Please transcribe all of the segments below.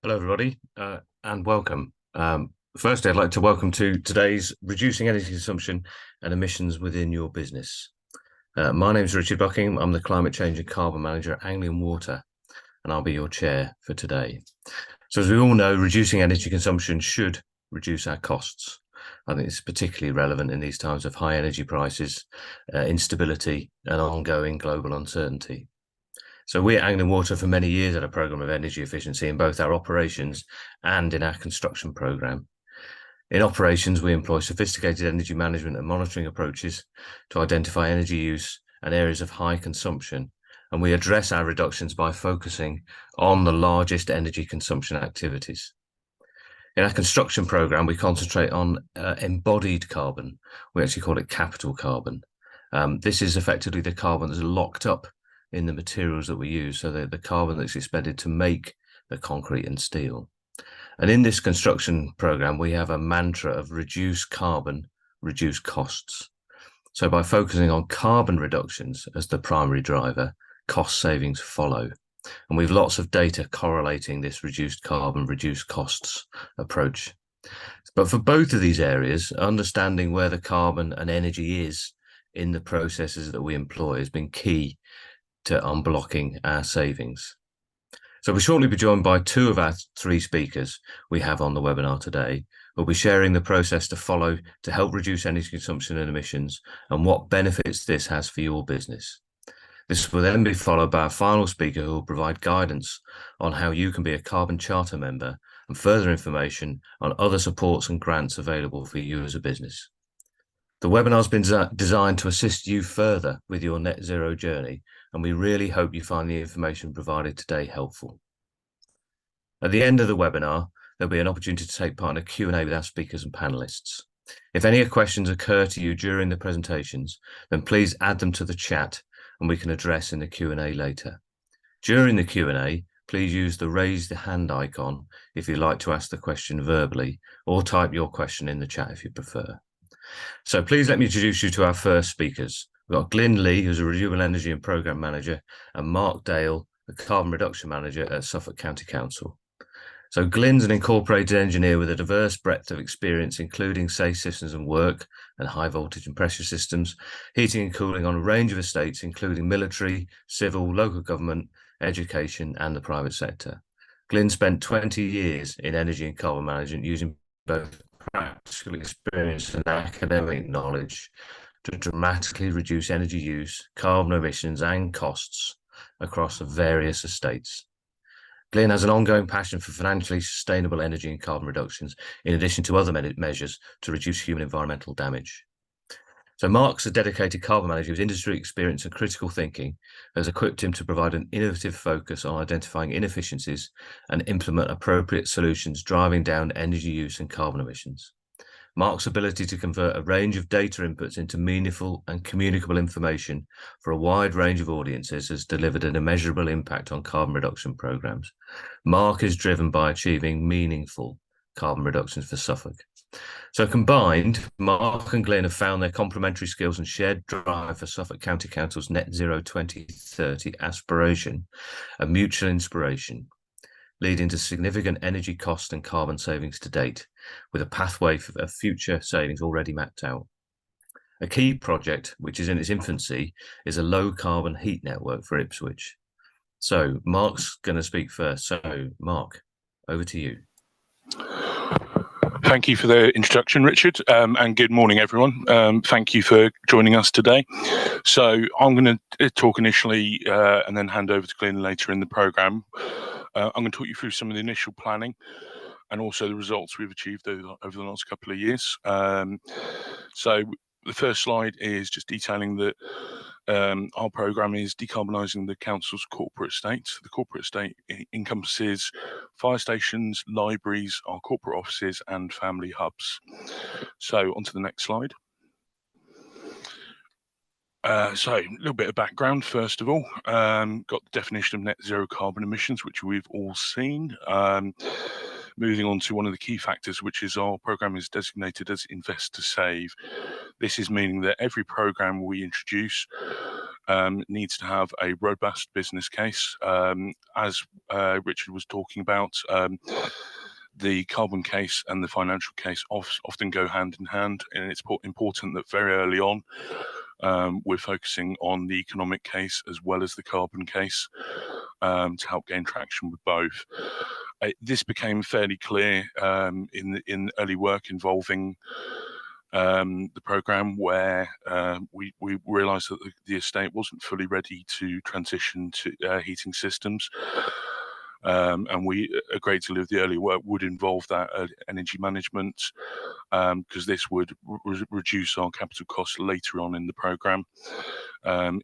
Hello, everybody, and welcome. Firstly, I'd like to welcome to today's Reducing Energy Consumption and Emissions Within Your Business. My name is Richard Buckingham. I'm the Climate Change and Carbon Manager at Anglian Water, and I'll be your chair for today. So as we all know, reducing energy consumption should reduce our costs. I think it's particularly relevant in these times of high energy prices, instability, and ongoing global uncertainty. So we at Anglian Water for many years had a programme of energy efficiency in both our operations and in our construction programme. In operations, we employ sophisticated energy management and monitoring approaches to identify energy use and areas of high consumption, and we address our reductions by focusing on the largest energy consumption activities. In our construction programme, we concentrate on embodied carbon. We actually call it capital carbon. This is effectively the carbon that's locked up in the materials that we use, so the carbon that's expended to make the concrete and steel. And in this construction program, we have a mantra of reduce carbon, reduce costs. So by focusing on carbon reductions as the primary driver, cost savings follow. And we've lots of data correlating this reduced carbon, reduced costs approach. But for both of these areas, understanding where the carbon and energy is in the processes that we employ has been key to unblocking our savings. So we'll shortly be joined by two of our three speakers we have on the webinar today. We'll be sharing the process to follow to help reduce energy consumption and emissions and what benefits this has for your business. This will then be followed by a final speaker who will provide guidance on how you can be a Carbon Charter member and further information on other supports and grants available for you as a business. The webinar has been designed to assist you further with your net zero journey, and we really hope you find the information provided today helpful. At the end of the webinar, there'll be an opportunity to take part in a Q&A with our speakers and panelists. If any questions occur to you during the presentations, then please add them to the chat and we can address in the Q&A later. During the Q&A, please use the raise the hand icon if you'd like to ask the question verbally, or type your question in the chat if you prefer. So please let me introduce you to our first speakers. We've got Glyn Lee, who's a Renewable Energy and Programme Manager, and Mark Dale, the Carbon Reduction Manager at Suffolk County Council. So Glyn's an incorporated engineer with a diverse breadth of experience, including safe systems and work and high voltage and pressure systems, heating and cooling on a range of estates, including military, civil, local government, education, and the private sector. Glyn spent 20 years in energy and carbon management using both practical experience and academic knowledge to dramatically reduce energy use, carbon emissions, and costs across various estates. Glyn has an ongoing passion for financially sustainable energy and carbon reductions, in addition to other measures to reduce human environmental damage. So Mark's a dedicated carbon manager with industry experience and critical thinking has equipped him to provide an innovative focus on identifying inefficiencies and implement appropriate solutions, driving down energy use and carbon emissions. Mark's ability to convert a range of data inputs into meaningful and communicable information for a wide range of audiences has delivered an immeasurable impact on carbon reduction programs. Mark is driven by achieving meaningful carbon reductions for Suffolk. So combined, Mark and Glyn have found their complementary skills and shared drive for Suffolk County Council's Net Zero 2030 aspiration a mutual inspiration, leading to significant energy cost and carbon savings to date, with a pathway of future savings already mapped out. A key project, which is in its infancy, is a low-carbon heat network for Ipswich. So Mark's going to speak first. So Mark, over to you. Thank you for the introduction, Richard, and good morning, everyone. Thank you for joining us today. So I'm going to talk initially and then hand over to Glyn later in the programme. I'm going to talk you through some of the initial planning and also the results we've achieved over the last couple of years. So the first slide is just detailing that our programme is decarbonising the council's corporate estate. The corporate estate encompasses fire stations, libraries, our corporate offices and family hubs. So on to the next slide. So a little bit of background first of all. Got the definition of net zero carbon emissions, which we've all seen. Moving on to one of the key factors, which is our programme is designated as invest to save. This is meaning that every programme we introduce needs to have a robust business case. As Richard was talking about, the carbon case and the financial case often go hand in hand, and it's important that very early on we're focusing on the economic case as well as the carbon case to help gain traction with both. This became fairly clear in early work involving the programme, where we realised that the estate wasn't fully ready to transition to heating systems. And a great deal of the early work would involve that energy management, because this would reduce our capital costs later on in the programme.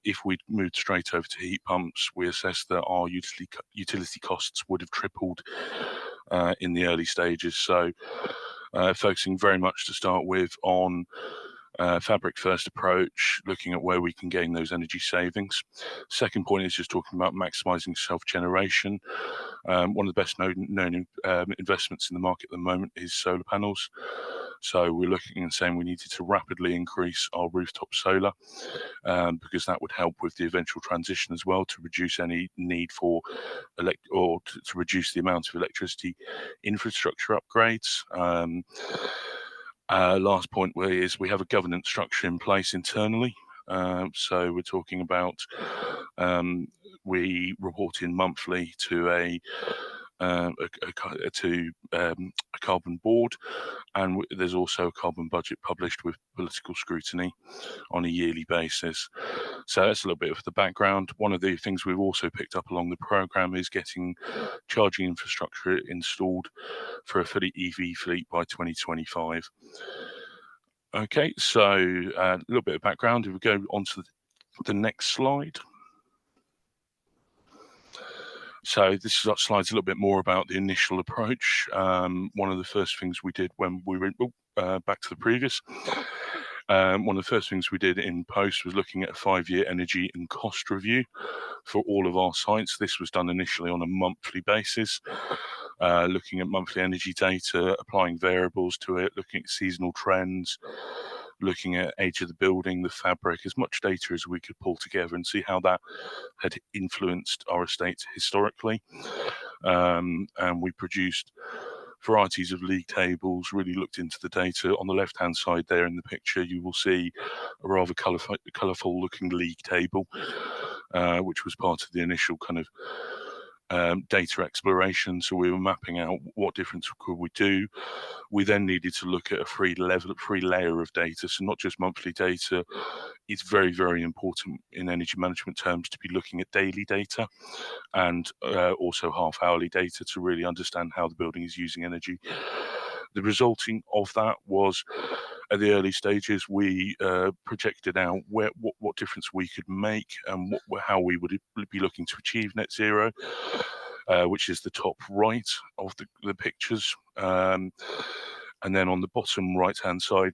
If we'd moved straight over to heat pumps, we assessed that our utility costs would have tripled in the early stages. So focusing very much to start with on fabric first approach, looking at where we can gain those energy savings. Second point is just talking about maximising self-generation. One of the best known investments in the market at the moment is solar panels. So we're looking and saying we needed to rapidly increase our rooftop solar, because that would help with the eventual transition as well, to reduce any need for to reduce the amount of electricity infrastructure upgrades. Last point is we have a governance structure in place internally. So we're talking about we report in monthly to a carbon board, and there's also a carbon budget published with political scrutiny on a yearly basis. So that's a little bit of the background. One of the things we've also picked up along the programme is getting charging infrastructure installed for a fully EV fleet by 2025. Okay, so a little bit of background. If we go on to the next slide. So this slide's a little bit more about the initial approach. One of the first things we did when we went back to the previous, one of the first things we did in post was looking at a 5-year energy and cost review for all of our sites. This was done initially on a monthly basis, looking at monthly energy data, applying variables to it, looking at seasonal trends, looking at age of the building, the fabric, as much data as we could pull together and see how that had influenced our estate historically. And we produced varieties of league tables, really looked into the data. On the left-hand side there in the picture, you will see a rather colourful looking league table, which was part of the initial kind of data exploration. So we were mapping out what difference could we do. We then needed to look at a free layer of data, so not just monthly data. It's very, very important in energy management terms to be looking at daily data and also half-hourly data to really understand how the building is using energy. The resulting of that was, at the early stages, we projected out what difference we could make and how we would be looking to achieve net zero, which is the top right of the pictures. And then on the bottom right-hand side,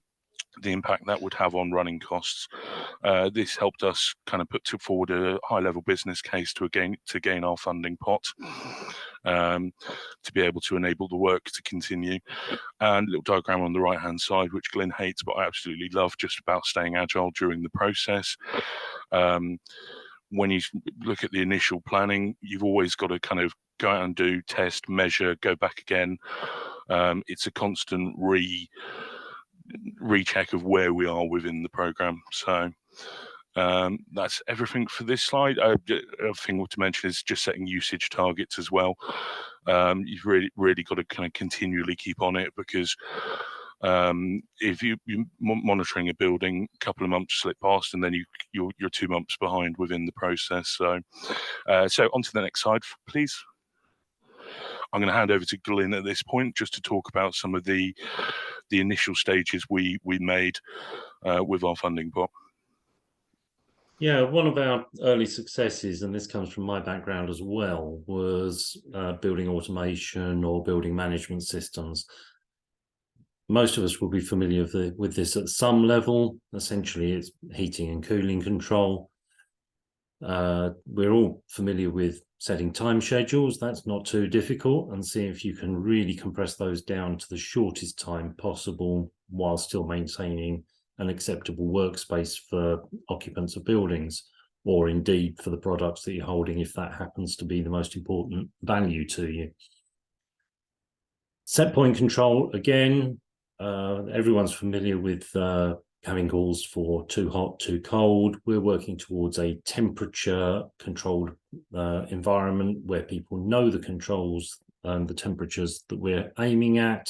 the impact that would have on running costs. This helped us kind of put forward a high-level business case to gain our funding pot, to be able to enable the work to continue. And a little diagram on the right-hand side, which Glyn hates, but I absolutely love, just about staying agile during the process. When you look at the initial planning, you've always got to kind of go out and do, test, measure, go back again. It's a constant recheck of where we are within the program. So that's everything for this slide. Other thing to mention is just setting usage targets as well. You've really got to kind of continually keep on it, because if you're monitoring a building, a couple of months slip past and then you're 2 months behind within the process. So on to the next slide, please. I'm going to hand over to Glyn at this point, just to talk about some of the initial stages we made with our funding pot. Yeah, one of our early successes, and this comes from my background as well, was building automation or building management systems. Most of us will be familiar with this at some level. Essentially, it's heating and cooling control. We're all familiar with setting time schedules. That's not too difficult, and see if you can really compress those down to the shortest time possible while still maintaining an acceptable workspace for occupants of buildings. or indeed for the products that you're holding, if that happens to be the most important value to you. Set point control, again, everyone's familiar with having calls for too hot, too cold. We're working towards a temperature controlled environment where people know the controls and the temperatures that we're aiming at,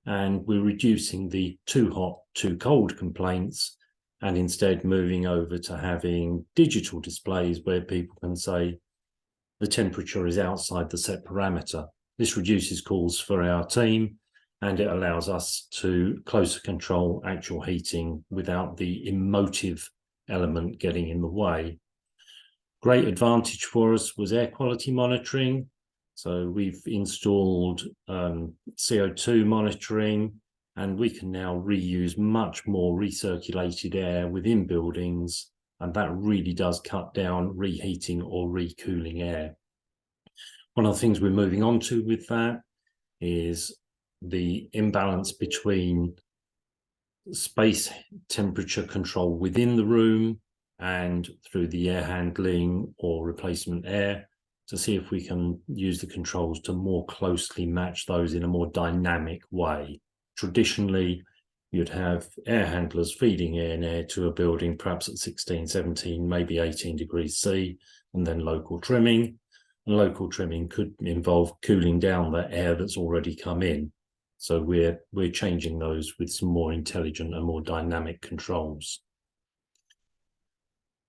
and we're reducing the too hot, too cold complaints, and instead moving over to having digital displays where people can say the temperature is outside the set parameter. This reduces calls for our team, and it allows us to closer control actual heating without the emotive element getting in the way. Great advantage for us was air quality monitoring. So we've installed CO2 monitoring, and we can now reuse much more recirculated air within buildings, and that really does cut down reheating or recooling air. One of the things we're moving on to with that is the imbalance between space temperature control within the room and through the air handling or replacement air, to see if we can use the controls to more closely match those in a more dynamic way. Traditionally, you'd have air handlers feeding in air to a building, perhaps at 16, 17, maybe 18 degrees C, and then local trimming. And local trimming could involve cooling down the air that's already come in. So we're changing those with some more intelligent and more dynamic controls.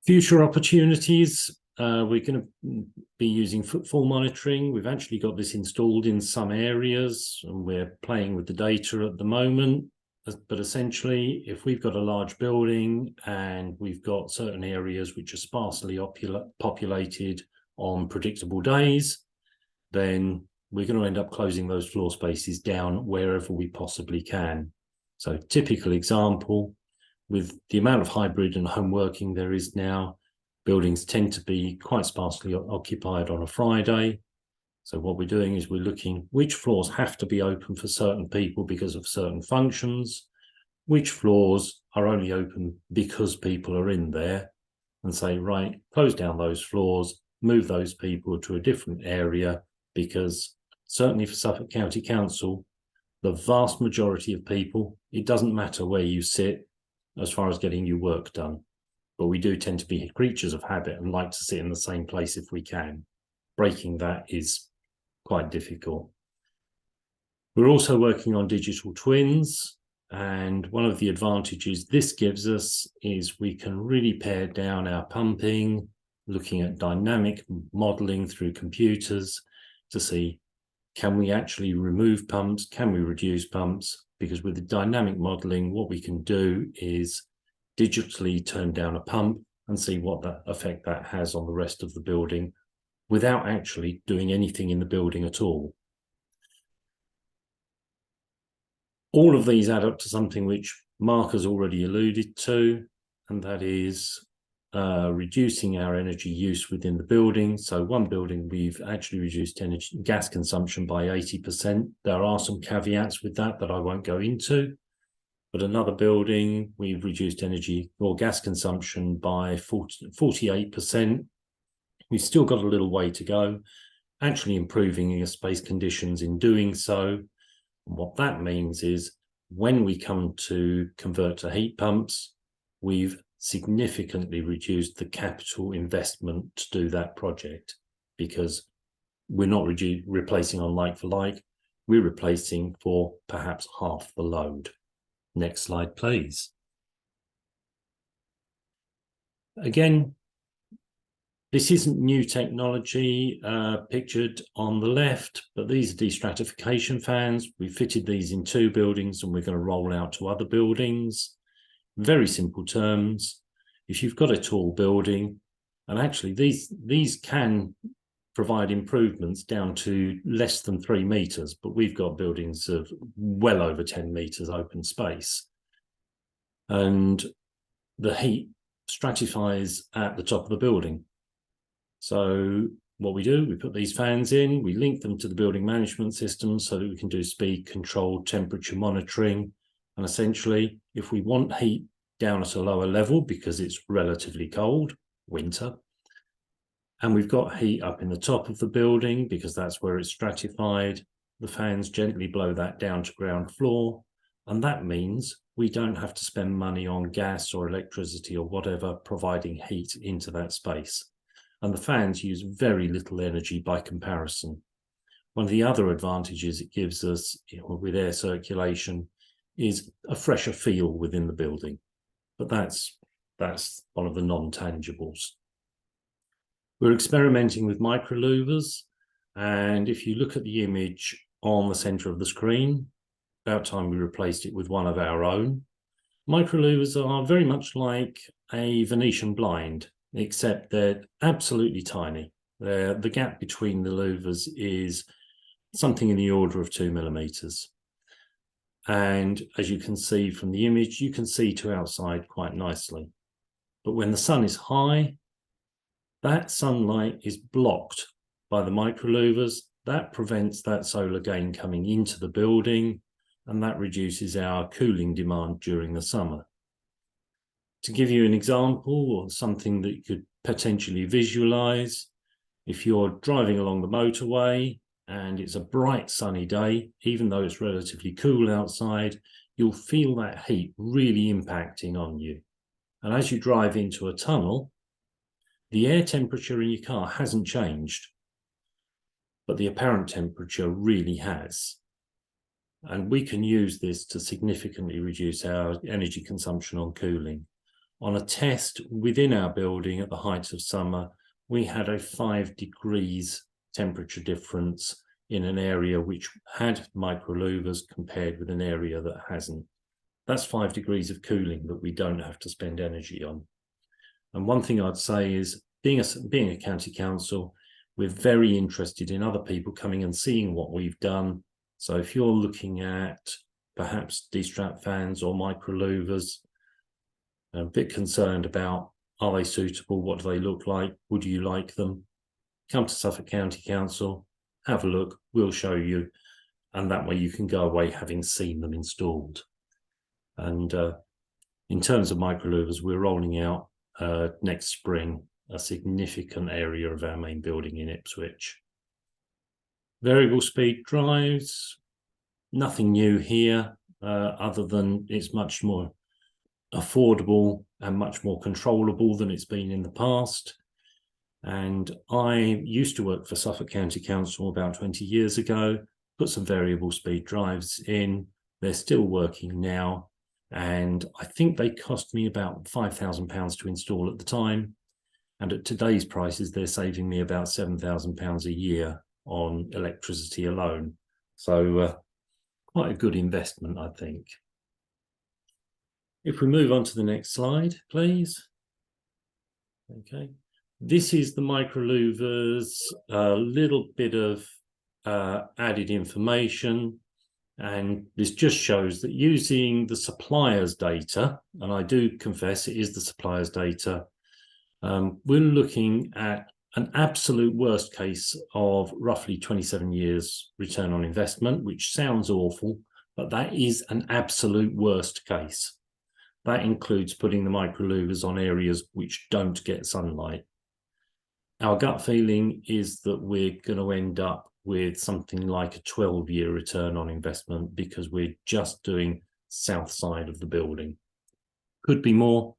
Future opportunities, we're going to be using footfall monitoring. We've actually got this installed in some areas, and we're playing with the data at the moment. But essentially, if we've got a large building and we've got certain areas which are sparsely populated on predictable days, then we're going to end up closing those floor spaces down wherever we possibly can. So typical example, with the amount of hybrid and home working there is now, buildings tend to be quite sparsely occupied on a Friday. So what we're doing is we're looking which floors have to be open for certain people because of certain functions, which floors are only open because people are in there, and say, right, close down those floors, move those people to a different area, because certainly for Suffolk County Council, the vast majority of people, it doesn't matter where you sit as far as getting your work done. But we do tend to be creatures of habit and like to sit in the same place if we can. Breaking that is quite difficult. We're also working on digital twins, and one of the advantages this gives us is we can really pare down our pumping, looking at dynamic modeling through computers to see, can we actually remove pumps? Can we reduce pumps? Because with the dynamic modeling, what we can do is digitally turn down a pump and see what that effect that has on the rest of the building without actually doing anything in the building at all. All of these add up to something which Mark has already alluded to, and that is reducing our energy use within the building. So one building, we've actually reduced gas consumption by 80%. There are some caveats with that I won't go into. But another building, we've reduced energy or gas consumption by 48%. We've still got a little way to go, actually improving our space conditions in doing so. And what that means is when we come to convert to heat pumps, we've significantly reduced the capital investment to do that project, because we're not replacing on like for like, we're replacing for perhaps half the load. Next slide, please. Again, this isn't new technology pictured on the left, but these are destratification fans. We fitted these in 2 buildings and we're going to roll out to other buildings. Very simple terms. If you've got a tall building, and actually these can provide improvements down to less than 3 meters, but we've got buildings of well over 10 meters open space. And the heat stratifies at the top of the building. So what we do, we put these fans in, we link them to the building management system so that we can do speed controlled temperature monitoring. And essentially, if we want heat down at a lower level because it's relatively cold, winter, And we've got heat up in the top of the building because that's where it's stratified. The fans gently blow that down to ground floor. And that means we don't have to spend money on gas or electricity or whatever providing heat into that space. And the fans use very little energy by comparison. One of the other advantages it gives us with air circulation is a fresher feel within the building. But that's one of the non-tangibles. We're experimenting with microlouvers, and if you look at the image on the center of the screen, about time we replaced it with one of our own. Microlouvers are very much like a Venetian blind, except they're absolutely tiny. The gap between the louvers is something in the order of 2 millimeters. And as you can see from the image, you can see to outside quite nicely. But when the sun is high, that sunlight is blocked by the microlouvers. That prevents that solar gain coming into the building, and that reduces our cooling demand during the summer. To give you an example or something that you could potentially visualize, if you're driving along the motorway and it's a bright sunny day, even though it's relatively cool outside, you'll feel that heat really impacting on you. And as you drive into a tunnel, the air temperature in your car hasn't changed, but the apparent temperature really has. And we can use this to significantly reduce our energy consumption on cooling. On a test within our building at the height of summer, we had a 5 degrees temperature difference in an area which had microlouvers compared with an area that hasn't. That's 5 degrees of cooling that we don't have to spend energy on. And one thing I'd say is, being a county council, we're very interested in other people coming and seeing what we've done. So if you're looking at perhaps de-strap fans or microlouvers, a bit concerned about, are they suitable? What do they look like? Would you like them? Come to Suffolk County Council, have a look, we'll show you. And that way you can go away having seen them installed. And in terms of microlouvers, we're rolling out next spring a significant area of our main building in Ipswich. Variable speed drives, nothing new here, other than it's much more affordable and much more controllable than it's been in the past. And I used to work for Suffolk County Council about 20 years ago, put some variable speed drives in. They're still working now, and I think they cost me about £5,000 to install at the time. And at today's prices, they're saving me about £7,000 a year on electricity alone. So quite a good investment, I think. If we move on to the next slide, please. Okay. This is the microlouvers, a little bit of added information. And this just shows that using the supplier's data, and I do confess it is the supplier's data, we're looking at an absolute worst case of roughly 27 years return on investment, which sounds awful, but that is an absolute worst case. That includes putting the microlouvers on areas which don't get sunlight. Our gut feeling is that we're going to end up with something like a 12-year return on investment because we're just doing south side of the building. Could be more.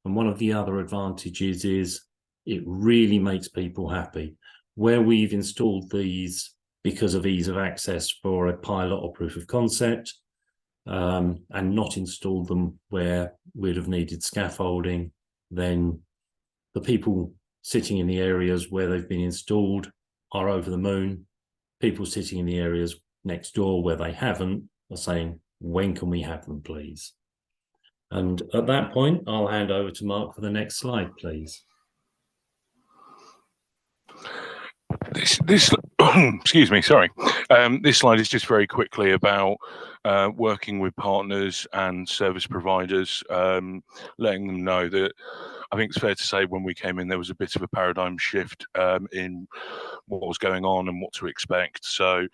And one of the other advantages is it really makes people happy. Where we've installed these because of ease of access for a pilot or proof of concept, and not installed them where we'd have needed scaffolding, then the people sitting in the areas where they've been installed are over the moon. People sitting in the areas next door where they haven't are saying, when can we have them, please? And at that point, I'll hand over to Mark for the next slide, please. This excuse me, sorry. This slide is just very quickly about working with partners and service providers, letting them know that I think it's fair to say when we came in, there was a bit of a paradigm shift in what was going on and what to expect. So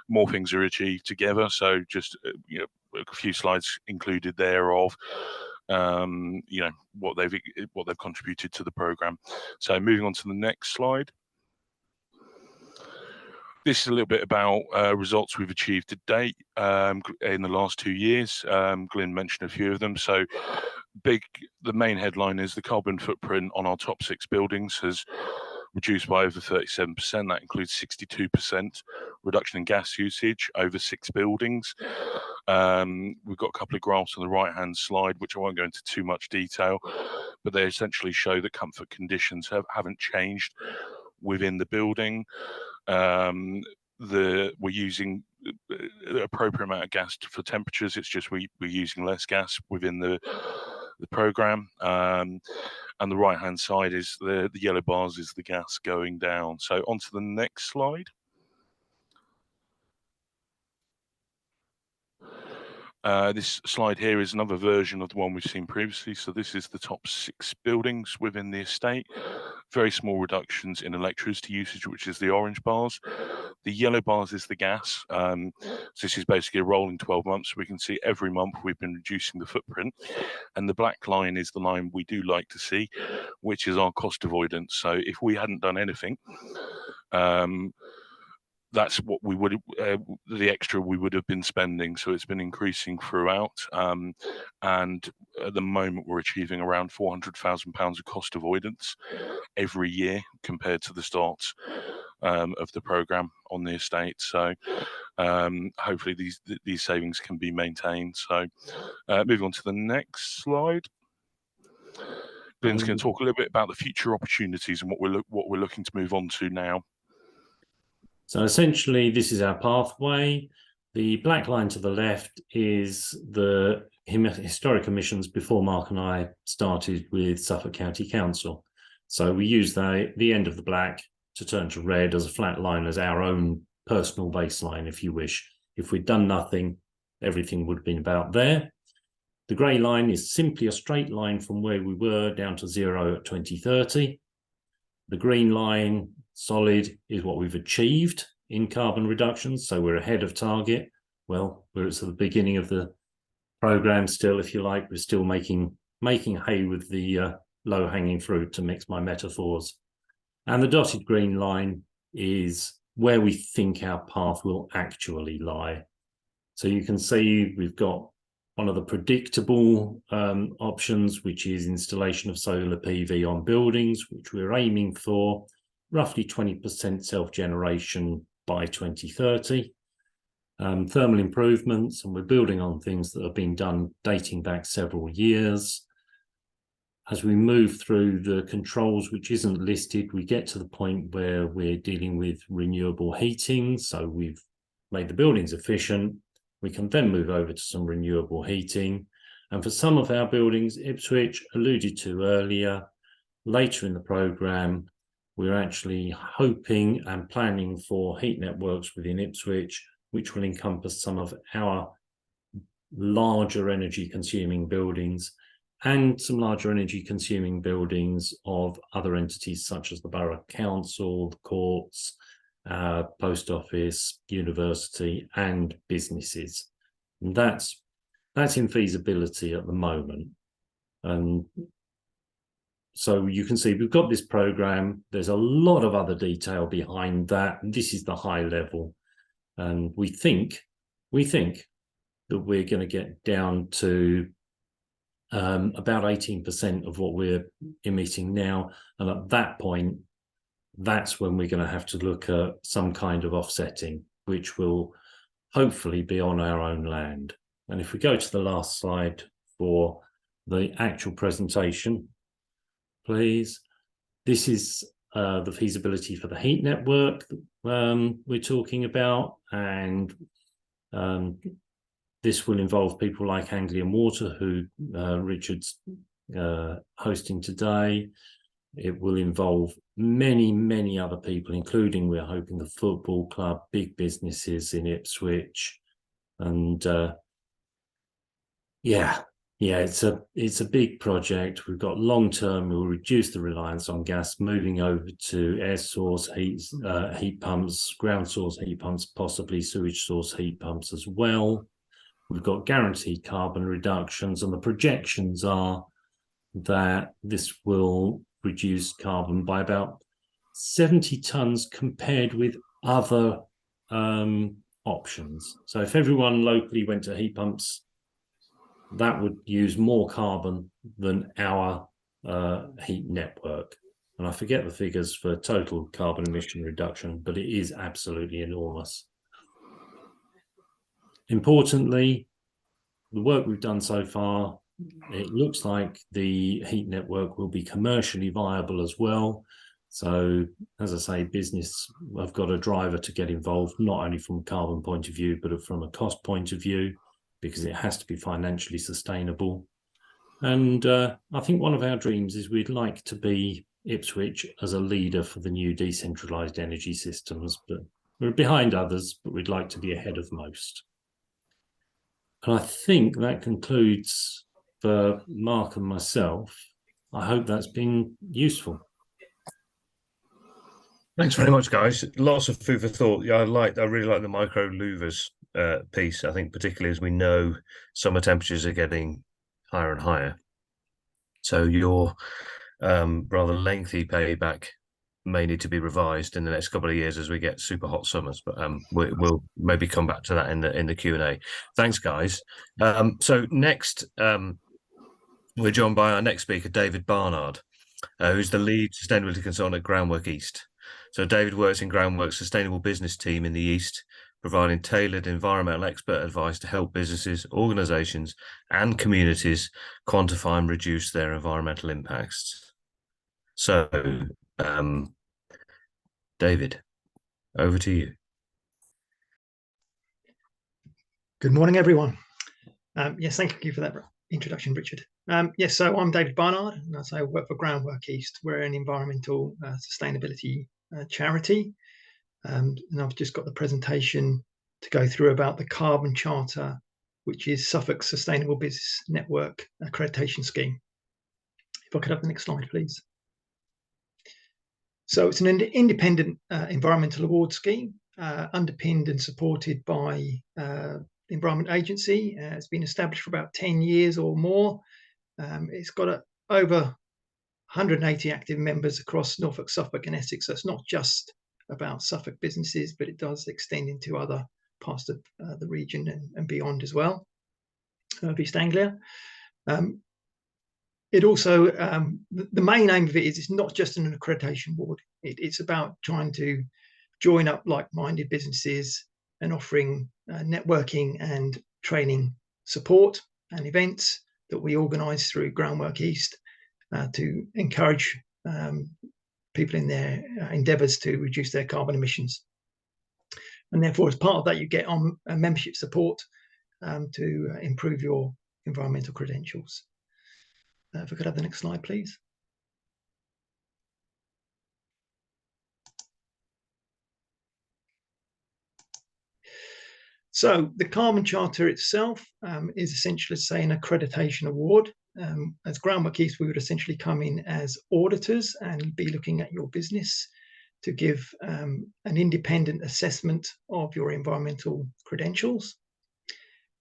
more things are achieved together. So just a few slides included there of you know, what they've contributed to the programme. So moving on to the next slide. This is a little bit about results we've achieved to date in the last 2 years. Glyn mentioned a few of them. So the main headline is the carbon footprint on our top 6 buildings has reduced by over 37%. That includes 62% reduction in gas usage over 6 buildings. We've got a couple of graphs on the right-hand slide, which I won't go into too much detail, but they essentially show that comfort conditions haven't changed within the building. We're using the appropriate amount of gas for temperatures. It's just we're using less gas within the program. And the right hand side is the yellow bars is the gas going down. So on to the next slide. This slide here is another version of the one we've seen previously. So this is the top 6 buildings within the estate. Very small reductions in electricity usage, which is the orange bars. The yellow bars is the gas. So this is basically a rolling 12 months. We can see every month we've been reducing the footprint. And the black line is the line we do like to see, which is our cost avoidance. So if we hadn't done anything, that's what we would the extra we would have been spending. So it's been increasing throughout, and at the moment we're achieving around £400,000 of cost avoidance every year compared to the start of the programme on the estate. So hopefully these savings can be maintained. So moving on to the next slide. Glyn's going to talk a little bit about the future opportunities and what we're looking to move on to now. So essentially, this is our pathway. The black line to the left is the historic emissions before Mark and I started with Suffolk County Council. So we use the end of the black to turn to red as a flat line as our own personal baseline, if you wish. If we'd done nothing, everything would have been about there. The grey line is simply a straight line from where we were down to 0 at 2030. The green line, solid, is what we've achieved in carbon reductions. So we're ahead of target. Well, we're at the beginning of the programme still, if you like. We're still making hay with the low-hanging fruit, to mix my metaphors. And the dotted green line is where we think our path will actually lie. So you can see we've got one of the predictable options, which is installation of solar PV on buildings, which we're aiming for roughly 20% self-generation by 2030. Thermal improvements, and we're building on things that have been done dating back several years. As we move through the controls, which isn't listed, we get to the point where we're dealing with renewable heating. So we've made the buildings efficient. We can then move over to some renewable heating. And for some of our buildings, Ipswich alluded to earlier, later in the programme, we're actually hoping and planning for heat networks within Ipswich, which will encompass some of our larger energy consuming buildings and some larger energy consuming buildings of other entities such as the Borough Council, the courts, post office, university, and businesses. And that's in feasibility at the moment. And so you can see we've got this programme. There's a lot of other detail behind that. And this is the high level. And we think that we're going to get down to about 18% of what we're emitting now. And at that point, that's when we're going to have to look at some kind of offsetting, which will hopefully be on our own land. And if we go to the last slide for the actual presentation, please. This is the feasibility for the heat network we're talking about. And this will involve people like Anglian Water, who Richard's hosting today. It will involve many, many other people, including, we're hoping, the football club, big businesses in Ipswich. And it's a big project. We've got long-term, we'll reduce the reliance on gas, moving over to air source heat pumps, ground source heat pumps, possibly sewage source heat pumps as well. we've got guaranteed carbon reductions, and the projections are that this will reduce carbon by about 70 tonnes compared with other options. So if everyone locally went to heat pumps, that would use more carbon than our heat network. And I forget the figures for total carbon emission reduction, but it is absolutely enormous. Importantly, the work we've done so far, it looks like the heat network will be commercially viable as well. So, as I say, business have got a driver to get involved, not only from a carbon point of view, but from a cost point of view, because it has to be financially sustainable. And I think one of our dreams is we'd like to be Ipswich as a leader for the new decentralised energy systems. But we're behind others, but we'd like to be ahead of most. And I think that concludes for Mark and myself. I hope that's been useful. Thanks very much, guys. Lots of food for thought. Yeah, I really like the micro louvers piece. I think particularly as we know summer temperatures are getting higher and higher. So your rather lengthy payback may need to be revised in the next couple of years as we get super hot summers. But we'll maybe come back to that in the Q&A. Thanks, guys. So next, we're joined by our next speaker, David Barnard, who's the lead sustainability consultant at Groundwork East. So David works in Groundwork's sustainable business team in the East, providing tailored environmental expert advice to help businesses, organisations and communities quantify and reduce their environmental impacts. So, David, over to you. Good morning, everyone. Yes, thank you for that introduction, Richard. Yes, so I'm David Barnard, and I work for Groundwork East. We're an environmental sustainability charity, and I've just got the presentation to go through about the Carbon Charter, which is Suffolk's Sustainable Business Network accreditation scheme. If I could have the next slide, please. So it's an independent environmental award scheme, underpinned and supported by the Environment Agency. It's been established for about 10 years or more. It's got over 180 active members across Norfolk, Suffolk and Essex. So it's not just about Suffolk businesses, but it does extend into other parts of the region and beyond as well, of East Anglia. It also, the main aim of it is it's not just an accreditation board. It's about trying to join up like-minded businesses and offering networking and training support and events that we organise through Groundwork East to encourage people in their endeavours to reduce their carbon emissions. And therefore, as part of that, you get on membership support to improve your environmental credentials. If we could have the next slide, please. So the Carbon Charter itself is essentially, say, an accreditation award. As Groundwork East, we would essentially come in as auditors and be looking at your business to give an independent assessment of your environmental credentials.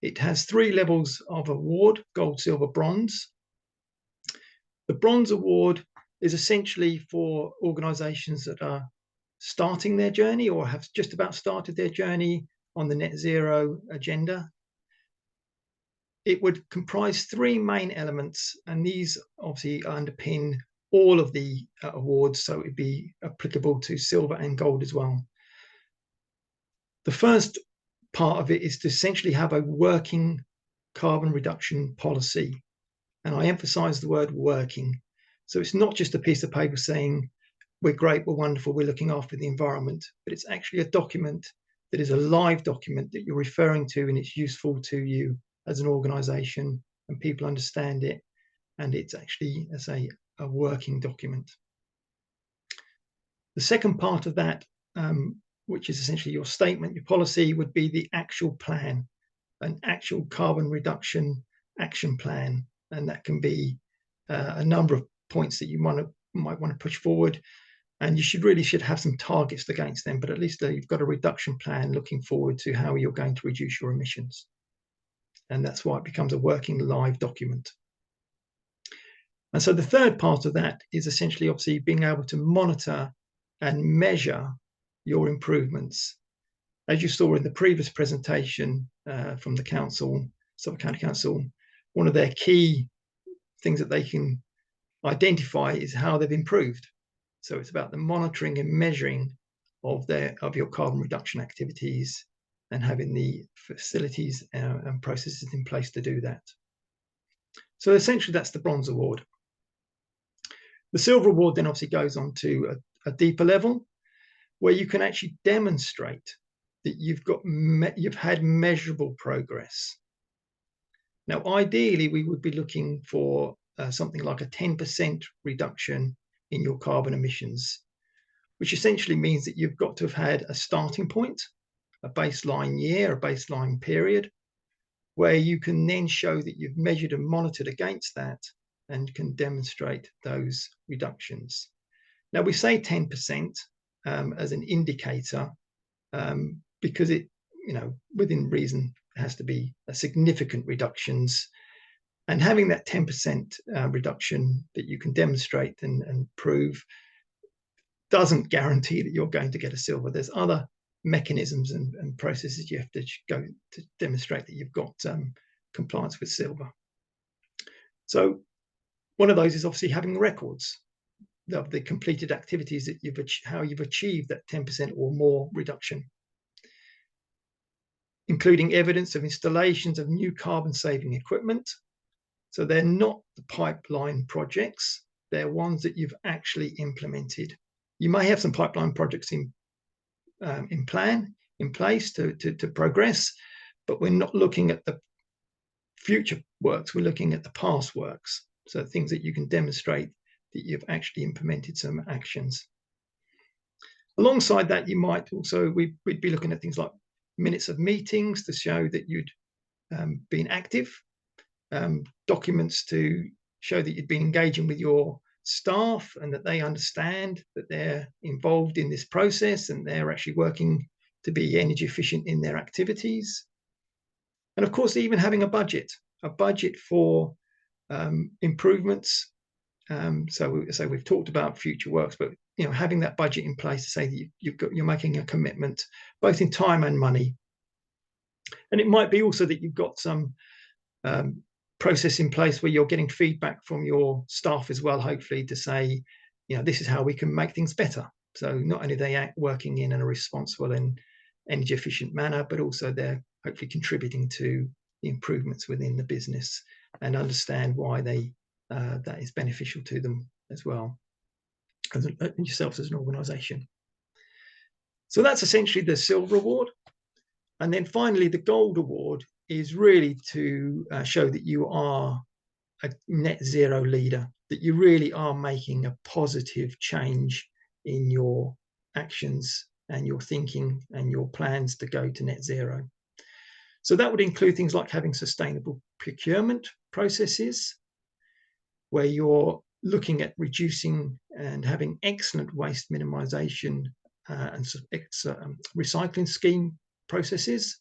It has 3 levels of award: gold, silver, bronze. The bronze award is essentially for organisations that are starting their journey or have just about started their journey on the net zero agenda. It would comprise 3 main elements, and these obviously underpin all of the awards, so it would be applicable to silver and gold as well. The first part of it is to essentially have a working carbon reduction policy. And I emphasize the word working. So it's not just a piece of paper saying, we're great, we're wonderful, we're looking after the environment, but it's actually a document that is a live document that you're referring to, and it's useful to you as an organization and people understand it. And it's actually, as a working document. The second part of that, which is essentially your statement, your policy, would be the actual plan, an actual carbon reduction action plan. And that can be a number of points that you might want to push forward. And you should have some targets against them, but at least you've got a reduction plan looking forward to how you're going to reduce your emissions. And that's why it becomes a working live document. And so the third part of that is essentially obviously being able to monitor and measure your improvements. As you saw in the previous presentation from the council, Suffolk County Council, one of their key things that they can identify is how they've improved. So it's about the monitoring and measuring of your carbon reduction activities and having the facilities and processes in place to do that. So essentially that's the bronze award. The silver award then obviously goes on to a deeper level where you can actually demonstrate that you've had measurable progress. Now, ideally, we would be looking for something like a 10% reduction in your carbon emissions, which essentially means that you've got to have had a starting point, a baseline year, a baseline period, where you can then show that you've measured and monitored against that and can demonstrate those reductions. Now, we say 10% as an indicator because it, within reason, has to be a significant reductions. And having that 10% reduction that you can demonstrate and prove doesn't guarantee that you're going to get a silver. There's other mechanisms and processes you have to go to demonstrate that you've got compliance with silver. So one of those is obviously having records of the completed activities that how you've achieved that 10% or more reduction, including evidence of installations of new carbon saving equipment. So they're not the pipeline projects, they're ones that you've actually implemented. You may have some pipeline projects in place to progress, but we're not looking at the future works, we're looking at the past works. So things that you can demonstrate that you've actually implemented some actions. Alongside that, you might also, we'd be looking at things like minutes of meetings to show that you'd been active, documents to show that you'd been engaging with your staff and that they understand that they're involved in this process and they're actually working to be energy efficient in their activities. And of course, even having a budget for improvements. So we've talked about future works, but having that budget in place to say that you're making a commitment both in time and money. And it might be also that you've got some process in place where you're getting feedback from your staff as well, hopefully, to say, this is how we can make things better. So not only are they working in a responsible and energy efficient manner, but also they're hopefully contributing to the improvements within the business and understand why that is beneficial to them as well, as yourselves as an organisation. So that's essentially the silver award. And then finally, the gold award is really to show that you are a net zero leader, that you really are making a positive change in your actions and your thinking and your plans to go to net zero. So that would include things like having sustainable procurement processes, where you're looking at reducing and having excellent waste minimisation and recycling scheme processes.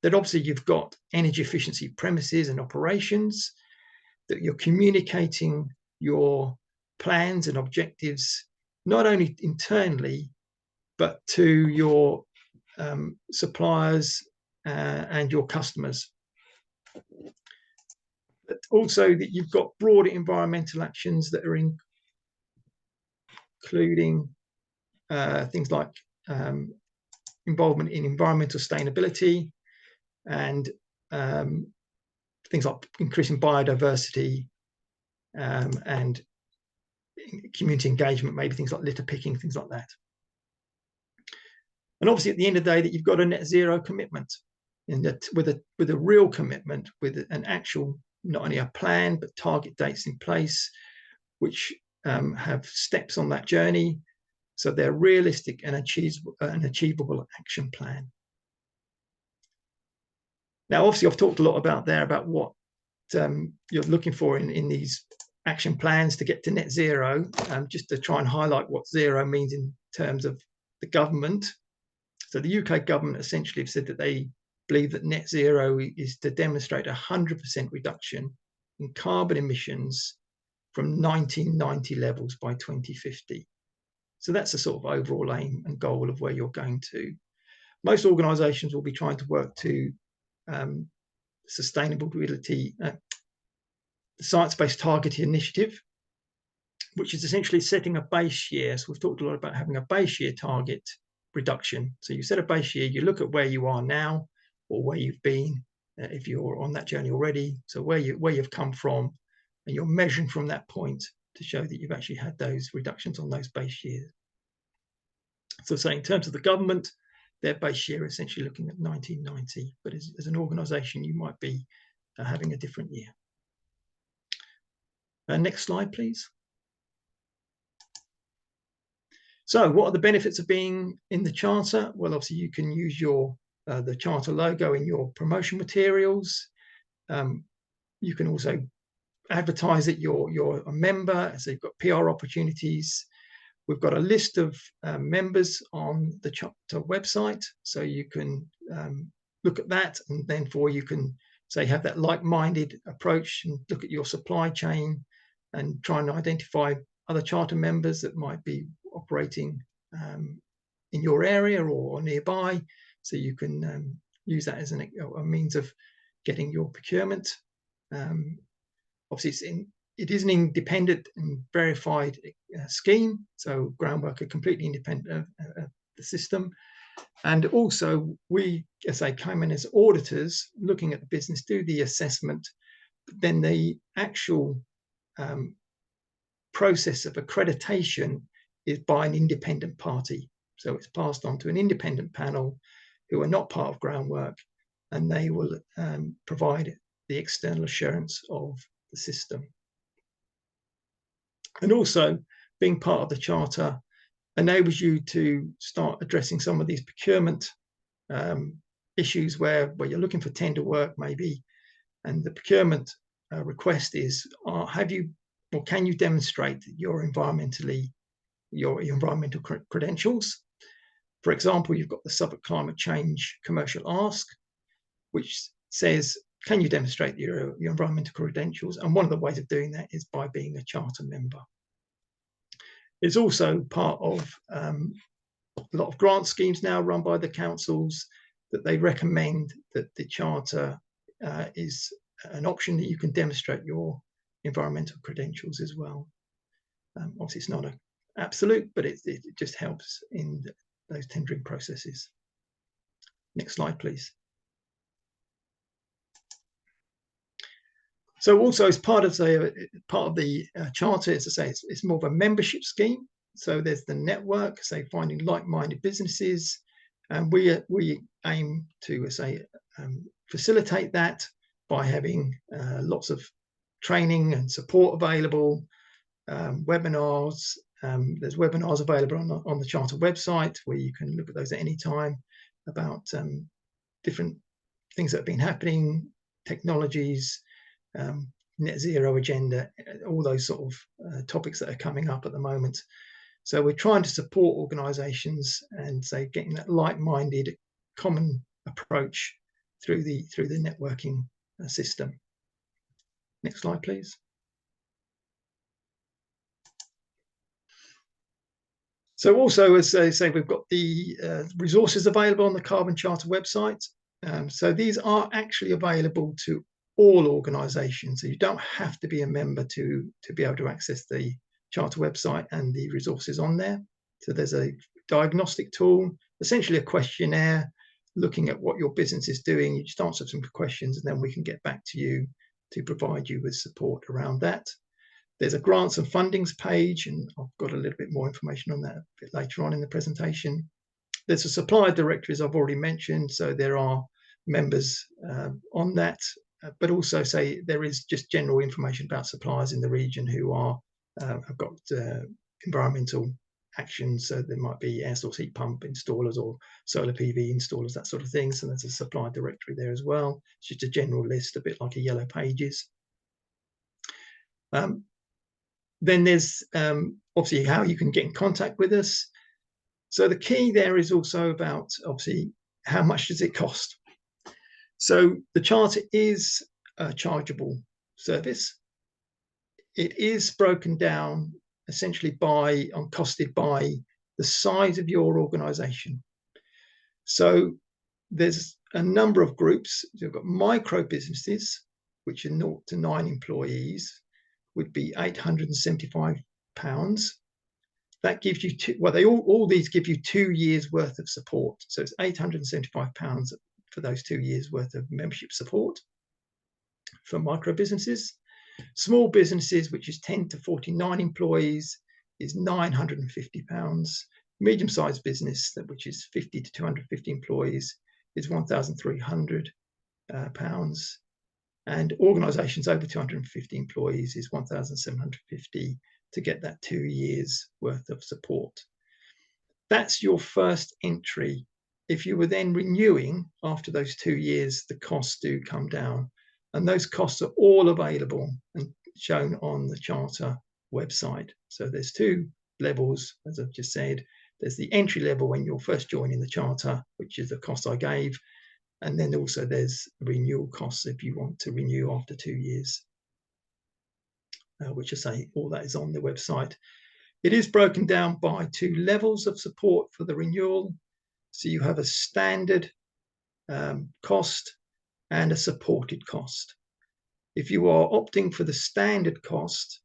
That obviously you've got energy efficiency premises and operations, that you're communicating your plans and objectives, not only internally, but to your suppliers and your customers. But also that you've got broader environmental actions that are including things like involvement in environmental sustainability and things like increasing biodiversity and community engagement, maybe things like litter picking, things like that. And obviously at the end of the day that you've got a net zero commitment, and that with a real commitment, with an actual, not only a plan, but target dates in place, which have steps on that journey. So they're realistic and achievable action plan. Now, obviously, I've talked a lot about what you're looking for in these action plans to get to net zero, just to try and highlight what zero means in terms of the government. So the UK government essentially have said that they believe that net zero is to demonstrate 100% reduction in carbon emissions from 1990 levels by 2050. So that's a sort of overall aim and goal of where you're going to. Most organisations will be trying to work to sustainability, the Science-Based Target Initiative, which is essentially setting a base year. So we've talked a lot about having a base year target reduction. So you set a base year, you look at where you are now or where you've been, if you're on that journey already. So where you've come from, and you're measuring from that point to show that you've actually had those reductions on those base years. So say in terms of the government, their base year is essentially looking at 1990, but as an organisation, you might be having a different year. Next slide, please. So what are the benefits of being in the charter? Well, obviously you can use the charter logo in your promotion materials. You can also advertise that you're a member, so you've got PR opportunities. We've got a list of members on the charter website, so you can look at that, and then you can say have that like-minded approach and look at your supply chain and try and identify other charter members that might be operating in your area or nearby, so you can use that as a means of getting your procurement. Obviously, it is an independent and verified scheme, so Groundwork are completely independent of the system. And also, we, as I come in as auditors, looking at the business, do the assessment, but then the actual process of accreditation is by an independent party. So it's passed on to an independent panel who are not part of Groundwork, and they will provide the external assurance of the system. And also, being part of the charter enables you to start addressing some of these procurement issues where you're looking for tender work maybe, and the procurement request is, can you demonstrate your environmental credentials? For example, you've got the Suffolk Climate Change Commercial Ask, which says, can you demonstrate your environmental credentials? And one of the ways of doing that is by being a charter member. It's also part of a lot of grant schemes now run by the councils that they recommend that the charter is an option that you can demonstrate your environmental credentials as well. Obviously, it's not an absolute, but it just helps in those tendering processes. Next slide, please. So also as part of the charter, as I say, it's more of a membership scheme. So there's the network, say finding like-minded businesses, and we aim to facilitate that by having lots of training and support available, webinars. There's webinars available on the charter website where you can look at those at any time about different things that have been happening, technologies, net zero agenda, all those sort of topics that are coming up at the moment. So we're trying to support organisations and say getting that like-minded, common approach through the networking system. Next slide, please. So also, as I say, we've got the resources available on the Carbon Charter website. So these are actually available to all organisations. So you don't have to be a member to be able to access the charter website and the resources on there. So there's a diagnostic tool, essentially a questionnaire, looking at what your business is doing. You just answer some questions and then we can get back to you to provide you with support around that. There's a grants and fundings page, and I've got a little bit more information on that a bit later on in the presentation. There's a supplier directory, as I've already mentioned, so there are members on that, but also say there is just general information about suppliers in the region who are have got environmental actions. So there might be air source heat pump installers or solar PV installers, that sort of thing. So there's a supplier directory there as well. It's just a general list, a bit like a yellow pages. Then there's obviously how you can get in contact with us. So the key there is also about obviously how much does it cost? So the charter is a chargeable service. It is broken down essentially costed by the size of your organisation. So there's a number of groups. You've got micro businesses, which are 0 to 9 employees, would be £875. That gives you all these give you 2 years worth of support. So it's £875 for those 2 years worth of membership support for micro businesses. Small businesses, which is 10 to 49 employees, is £950. Medium-sized business, which is 50 to 250 employees, is £1,300. And organisations over 250 employees is £1,750 to get that 2 years worth of support. That's your first entry. If you were then renewing after those 2 years, the costs do come down. And those costs are all available and shown on the charter website. So there's 2 levels, as I've just said. There's the entry level when you're first joining the charter, which is the cost I gave. And then also there's renewal costs if you want to renew after 2 years, which I say all that is on the website. It is broken down by 2 levels of support for the renewal. So you have a standard cost and a supported cost. If you are opting for the standard cost,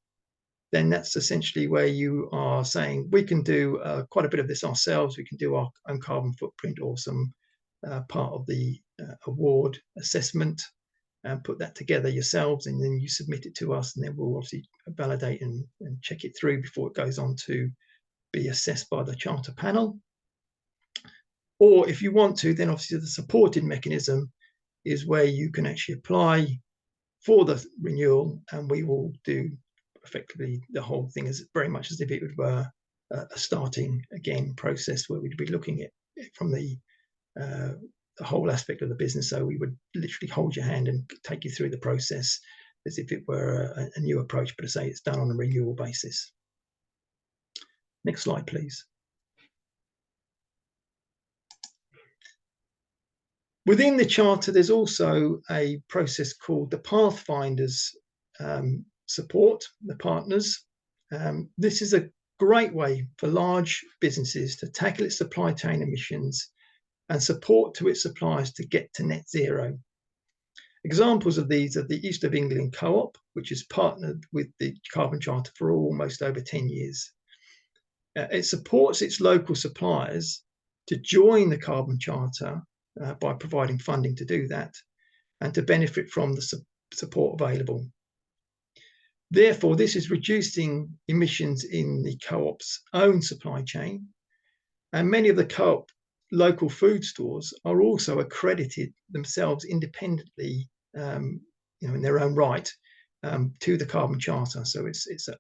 then that's essentially where you are saying we can do quite a bit of this ourselves. We can do our own carbon footprint or some part of the award assessment and put that together yourselves, and then you submit it to us, and then we'll obviously validate and check it through before it goes on to be assessed by the charter panel. Or if you want to, then obviously the supported mechanism is where you can actually apply for the renewal, and we will do effectively the whole thing as very much as if it were a starting again process, where we'd be looking at it from the whole aspect of the business. So we would literally hold your hand and take you through the process as if it were a new approach, but to say it's done on a renewal basis. Next slide, please. Within the charter, there's also a process called the Pathfinders support, the partners. This is a great way for large businesses to tackle its supply chain emissions and support to its suppliers to get to net zero. Examples of these are the East of England Co-op, which has partnered with the Carbon Charter for almost over 10 years. It supports its local suppliers to join the Carbon Charter by providing funding to do that and to benefit from the support available. Therefore, this is reducing emissions in the co-op's own supply chain, and many of the co-op local food stores are also accredited themselves independently, in their own right, to the Carbon Charter. So it's a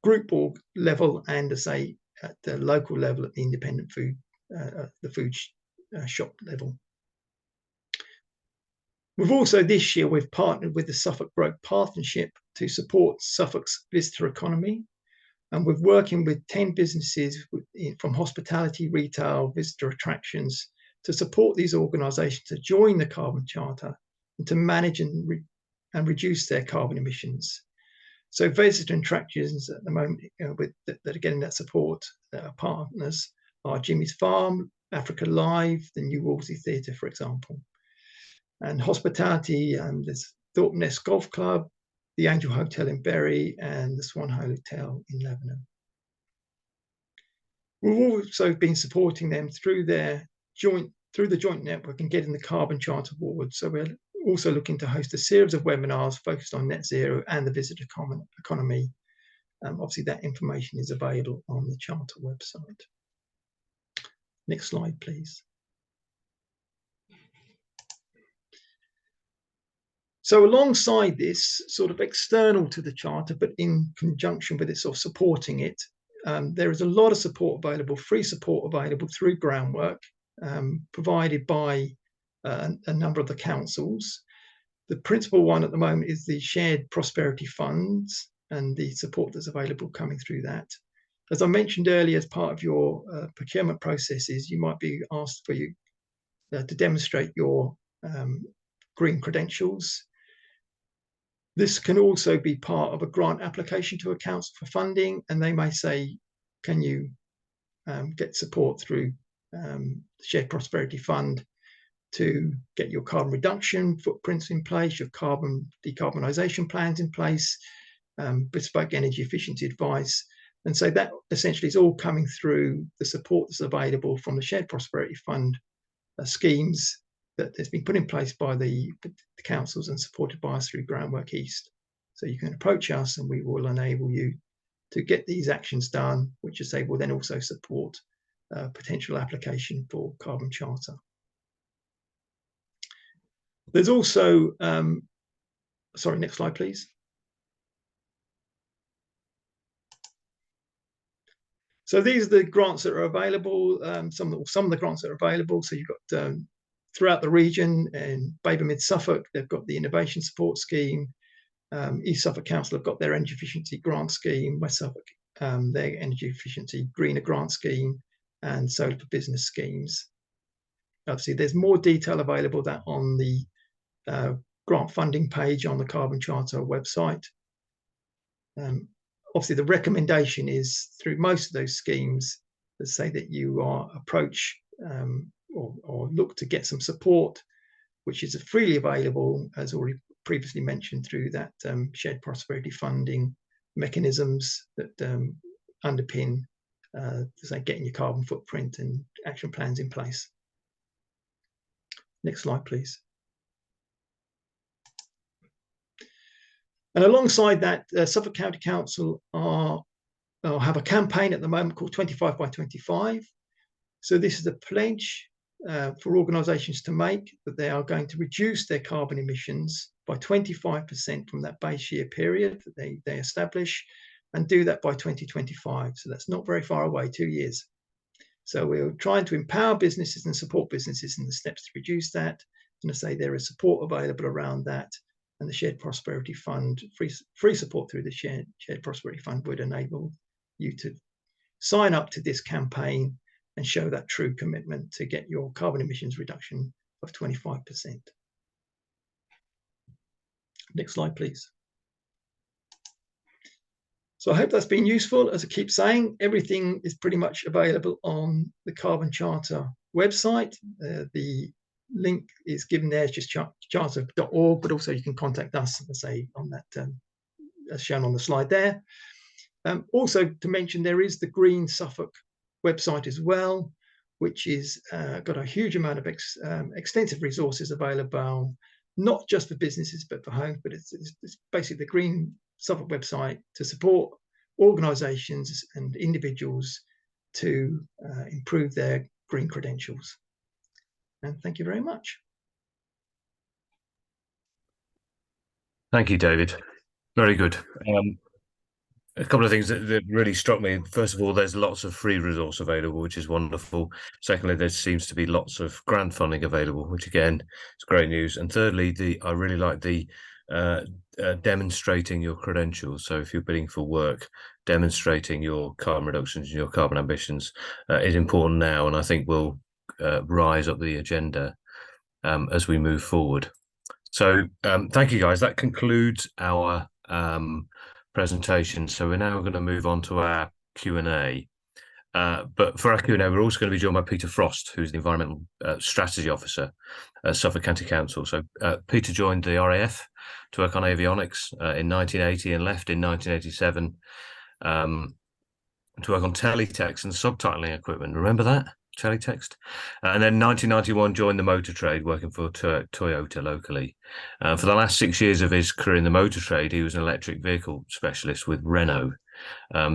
group org level and, as I say, at the local level at the independent food, the food shop level. We've also this year, we've partnered with the Suffolk Growth Partnership to support Suffolk's visitor economy. And we're working with 10 businesses from hospitality, retail, visitor attractions to support these organisations to join the Carbon Charter and to manage and reduce their carbon emissions. So visitor attractions at the moment that are getting that support, partners are Jimmy's Farm, Africa Live, the New Wolsey Theatre, for example. And hospitality, there's Thorpe Nest Golf Club, the Angel Hotel in Bury, and the Swan Hotel in Lebanon. We've also been supporting them through the joint network and getting the Carbon Charter Award. So we're also looking to host a series of webinars focused on net zero and the visitor economy. Obviously, that information is available on the Charter website. Next slide, please. So alongside this, sort of external to the Charter, but in conjunction with it, sort of supporting it, there is a lot of support available, free support available through Groundwork, provided by a number of the councils. The principal one at the moment is the Shared Prosperity Funds and the support that's available coming through that. As I mentioned earlier, as part of your procurement processes, you might be asked for you to demonstrate your green credentials. This can also be part of a grant application to a council for funding, and they may say, can you get support through the Shared Prosperity Fund to get your carbon reduction footprints in place, your carbon decarbonisation plans in place, bespoke energy efficiency advice. And so that essentially is all coming through the support that's available from the Shared Prosperity Fund schemes that has been put in place by the councils and supported by us through Groundwork East. So you can approach us and we will enable you to get these actions done, which I say will then also support potential application for carbon charter. There's also, sorry, next slide, please. So these are the grants that are available, some of the grants that are available. So you've got throughout the region, and Baber Mid Suffolk, they've got the Innovation Support Scheme. East Suffolk Council have got their Energy Efficiency Grant Scheme. West Suffolk, their Energy Efficiency Greener Grant Scheme, and Solar for Business schemes. Obviously, there's more detail available that on the grant funding page on the Carbon Charter website. Obviously, the recommendation is through most of those schemes that say that you are approach or look to get some support, which is freely available, as already previously mentioned, through that shared prosperity funding mechanisms that underpin say getting your carbon footprint and action plans in place. Next slide, please. And alongside that, Suffolk County Council have a campaign at the moment called 25 by 25. So this is a pledge for organisations to make that they are going to reduce their carbon emissions by 25% from that base year period that they establish, and do that by 2025. So that's not very far away, 2 years. So we're trying to empower businesses and support businesses in the steps to reduce that. And I say there is support available around that. And the Shared Prosperity Fund, free support through the Shared Prosperity Fund would enable you to sign up to this campaign and show that true commitment to get your carbon emissions reduction of 25%. Next slide, please. So I hope that's been useful. As I keep saying, everything is pretty much available on the Carbon Charter website. The link is given there, it's just charter.org, but also you can contact us, as I say, on that, as shown on the slide there. Also to mention, there is the Green Suffolk website as well, which is got a huge amount of extensive resources available, not just for businesses, but for homes, but it's basically the Green Suffolk website to support organisations and individuals to improve their green credentials. And thank you very much. Thank you, David. Very good. A couple of things that really struck me. First of all, there's lots of free resource available, which is wonderful. Secondly, there seems to be lots of grant funding available, which again is great news. And thirdly, I really like the demonstrating your credentials. So if you're bidding for work, demonstrating your carbon reductions and your carbon ambitions is important now, and I think will rise up the agenda as we move forward. So thank you, guys. That concludes our presentation. So we're now going to move on to our Q&A. But for our Q&A, we're also going to be joined by Peter Frost, who's the Environmental Strategy Officer at Suffolk County Council. So Peter joined the RAF to work on avionics in 1980 and left in 1987 to work on teletext and subtitling equipment. Remember that? Teletext. And then 1991 joined the motor trade, working for Toyota locally. For the last 6 years of his career in the motor trade, he was an electric vehicle specialist with Renault.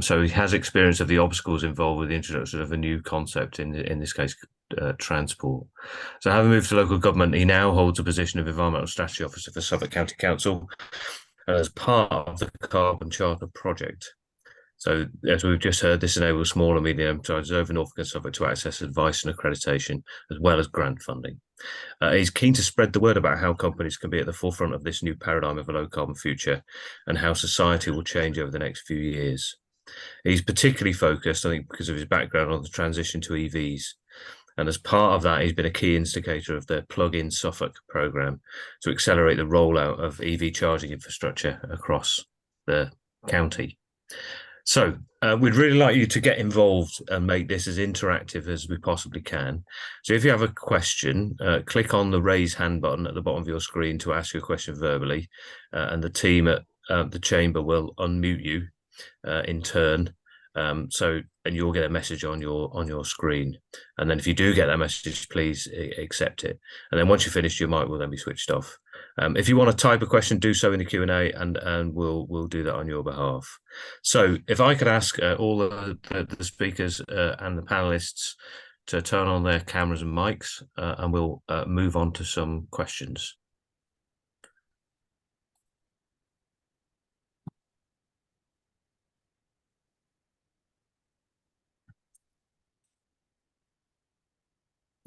So he has experience of the obstacles involved with the introduction of a new concept, in this case, transport. So having moved to local government, he now holds a position of Environmental Strategy Officer for Suffolk County Council as part of the Carbon Charter project. So, as we've just heard, this enables small and medium enterprises over Norfolk and Suffolk to access advice and accreditation, as well as grant funding. He's keen to spread the word about how companies can be at the forefront of this new paradigm of a low-carbon future and how society will change over the next few years. He's particularly focused, I think, because of his background, on the transition to EVs. And as part of that, he's been a key instigator of the Plug-in Suffolk programme to accelerate the rollout of EV charging infrastructure across the county. So we'd really like you to get involved and make this as interactive as we possibly can. So if you have a question, click on the raise hand button at the bottom of your screen to ask your question verbally, and the team at the chamber will unmute you in turn. And you'll get a message on your screen. And then if you do get that message, please accept it. And then once you're finished, your mic will then be switched off. If you want to type a question, do so in the Q&A, and we'll do that on your behalf. So if I could ask all the speakers and the panelists to turn on their cameras and mics, and we'll move on to some questions.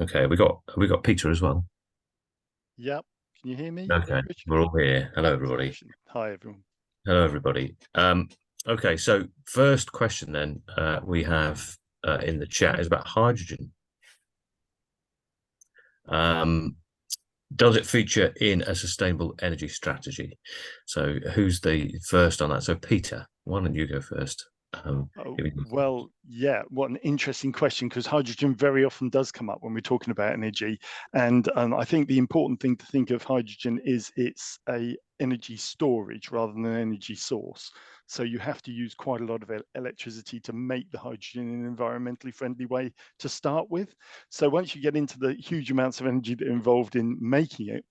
Okay, we got Peter as well. Yep. Can you hear me? Okay, Richard? we're all here. Hello, everybody. Hi, everyone. Hello, everybody. Okay, so first question then we have in the chat is about hydrogen. Does it feature in a sustainable energy strategy? So who's the first on that? So Peter, why don't you go first? Well, yeah, what an interesting question, because hydrogen very often does come up when we're talking about energy. And I think the important thing to think of hydrogen is it's a energy storage rather than an energy source. So you have to use quite a lot of electricity to make the hydrogen in an environmentally friendly way to start with. So once you get into the huge amounts of energy that are involved in making it,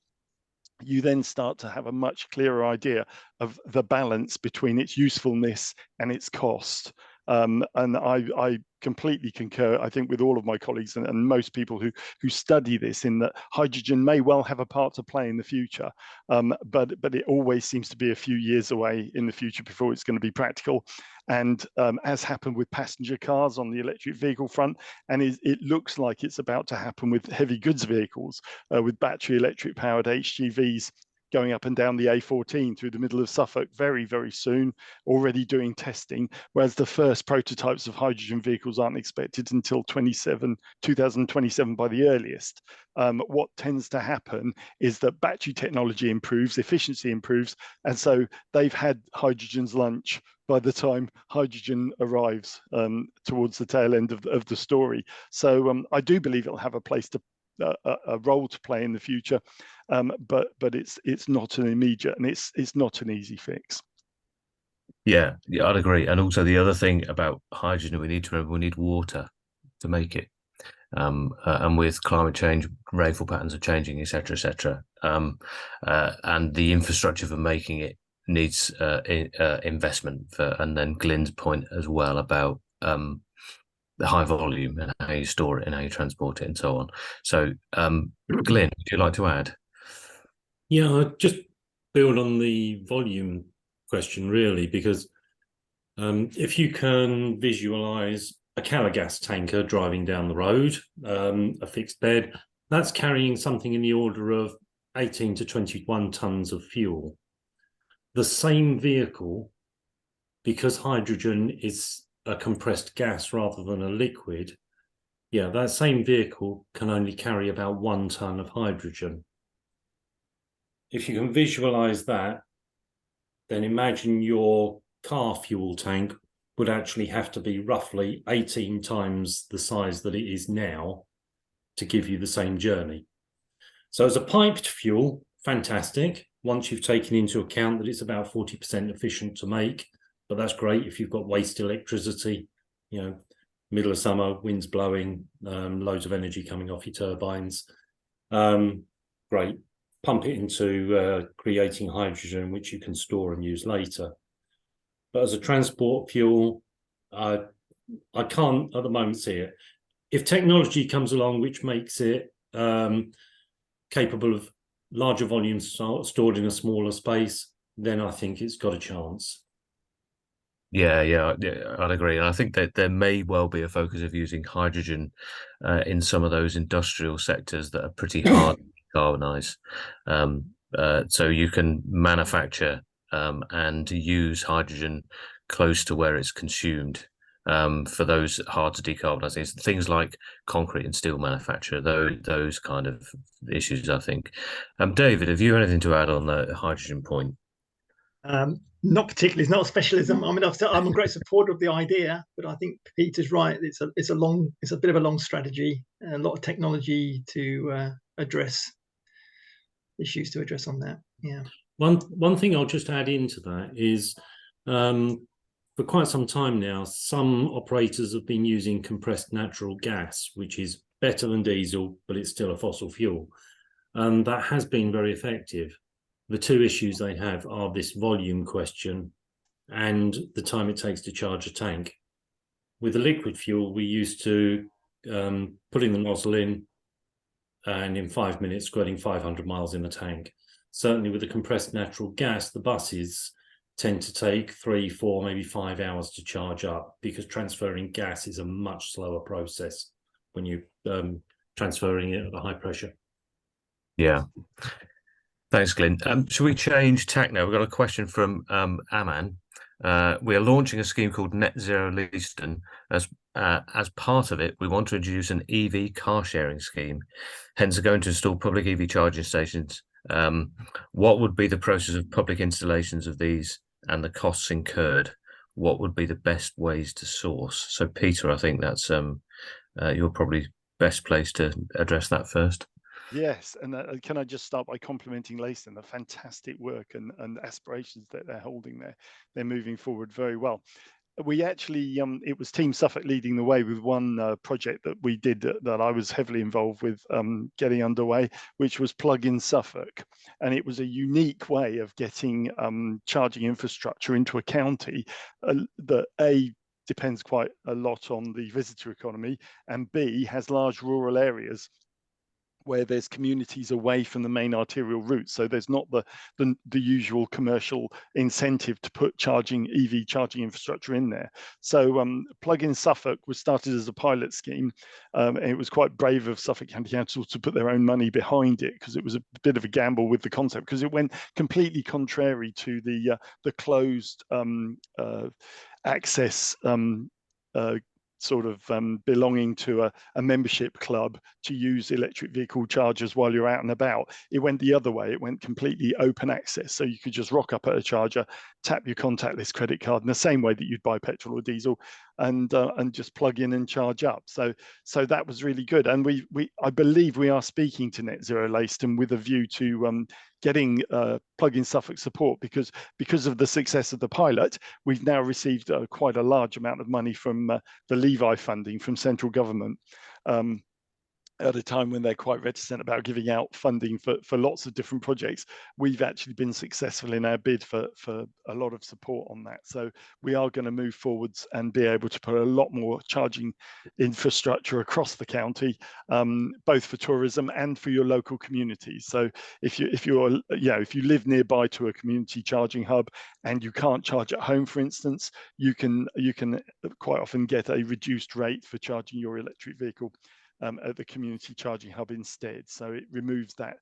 you then start to have a much clearer idea of the balance between its usefulness and its cost. And I completely concur, I think, with all of my colleagues and most people who study this, in that hydrogen may well have a part to play in the future, but it always seems to be a few years away in the future before it's going to be practical. And as happened with passenger cars on the electric vehicle front, and it looks like it's about to happen with heavy goods vehicles, with battery electric powered HGVs going up and down the A14 through the middle of Suffolk very, very soon, already doing testing, whereas the first prototypes of hydrogen vehicles aren't expected until 2027 by the earliest. What tends to happen is that battery technology improves, efficiency improves, and so they've had hydrogen's lunch by the time hydrogen arrives towards the tail end of the story. So I do believe it'll have a place to a role to play in the future, but it's not an immediate, and it's not an easy fix. Yeah, I'd agree. And also the other thing about hydrogen, we need to remember we need water to make it. And with climate change, rainfall patterns are changing, etc., etc. And the infrastructure for making it needs investment. And then Glyn's point as well about the high volume and how you store it and how you transport it and so on. So, Glyn, would you like to add? Yeah, I'll just build on the volume question, really, because if you can visualize a Calagas tanker driving down the road, a fixed bed, that's carrying something in the order of 18 to 21 tons of fuel. The same vehicle, because hydrogen is a compressed gas rather than a liquid, yeah, that same vehicle can only carry about 1 ton of hydrogen. If you can visualize that, then imagine your car fuel tank would actually have to be roughly 18 times the size that it is now to give you the same journey. So as a piped fuel, fantastic. Once you've taken into account that it's about 40% efficient to make, but that's great if you've got waste electricity, you know, middle of summer, winds blowing, loads of energy coming off your turbines. Great. Pump it into creating hydrogen, which you can store and use later. But as a transport fuel, I can't at the moment see it. If technology comes along which makes it capable of larger volumes stored in a smaller space, then I think it's got a chance. Yeah, I'd agree. And I think that there may well be a focus of using hydrogen in some of those industrial sectors that are pretty hard to decarbonize. So you can manufacture and use hydrogen close to where it's consumed. for those hard to decarbonise things, things like concrete and steel manufacture, those kind of issues, I think. David, have you anything to add on the hydrogen point? Not particularly. It's not a specialism. I mean, I'm a great supporter of the idea, but I think Peter's right. It's a bit of a long strategy, and a lot of technology to address issues to address on that. Yeah. One thing I'll just add into that is, for quite some time now, some operators have been using compressed natural gas, which is better than diesel, but it's still a fossil fuel, and that has been very effective. The two issues they have are this volume question and the time it takes to charge a tank. With the liquid fuel, we used to putting the nozzle in and in 5 minutes squirting 500 miles in the tank. Certainly with the compressed natural gas, the buses tend to take 3, 4, maybe 5 hours to charge up, because transferring gas is a much slower process when you're transferring it at a high pressure. Yeah. Thanks, Glyn. Should we change tack now? We've got a question from Aman. We are launching a scheme called Net Zero Leiston. As part of it, we want to introduce an EV car sharing scheme. Hence, are going to install public EV charging stations. What would be the process of public installations of these and the costs incurred? What would be the best ways to source? So, Peter, I think that's you're probably best placed to address that first. Yes, and can I just start by complimenting Leiston, the fantastic work and aspirations that they're holding there. They're moving forward very well. We actually, it was Team Suffolk leading the way with one project that we did that I was heavily involved with getting underway, which was Plug-in Suffolk. And it was a unique way of getting charging infrastructure into a county that A, depends quite a lot on the visitor economy, and B, has large rural areas where there's communities away from the main arterial routes. So there's not the usual commercial incentive to put EV charging infrastructure in there. So Plug-in Suffolk was started as a pilot scheme. And it was quite brave of Suffolk County Council to put their own money behind it, because it was a bit of a gamble with the concept, because it went completely contrary to the closed access sort of belonging to a membership club to use electric vehicle chargers while you're out and about. It went the other way. It went completely open access. So you could just rock up at a charger, tap your contactless credit card in the same way that you'd buy petrol or diesel, and just plug in and charge up. So that was really good. And I believe we are speaking to Net Zero Leiston with a view to getting Plug-in Suffolk support, because of the success of the pilot. We've now received quite a large amount of money from the Levi funding from central government, at a time when they're quite reticent about giving out funding for lots of different projects. We've actually been successful in our bid for a lot of support on that. So we are going to move forwards and be able to put a lot more charging infrastructure across the county, both for tourism and for your local communities. So if you live nearby to a community charging hub and you can't charge at home, for instance, you can quite often get a reduced rate for charging your electric vehicle at the community charging hub instead. So it removes that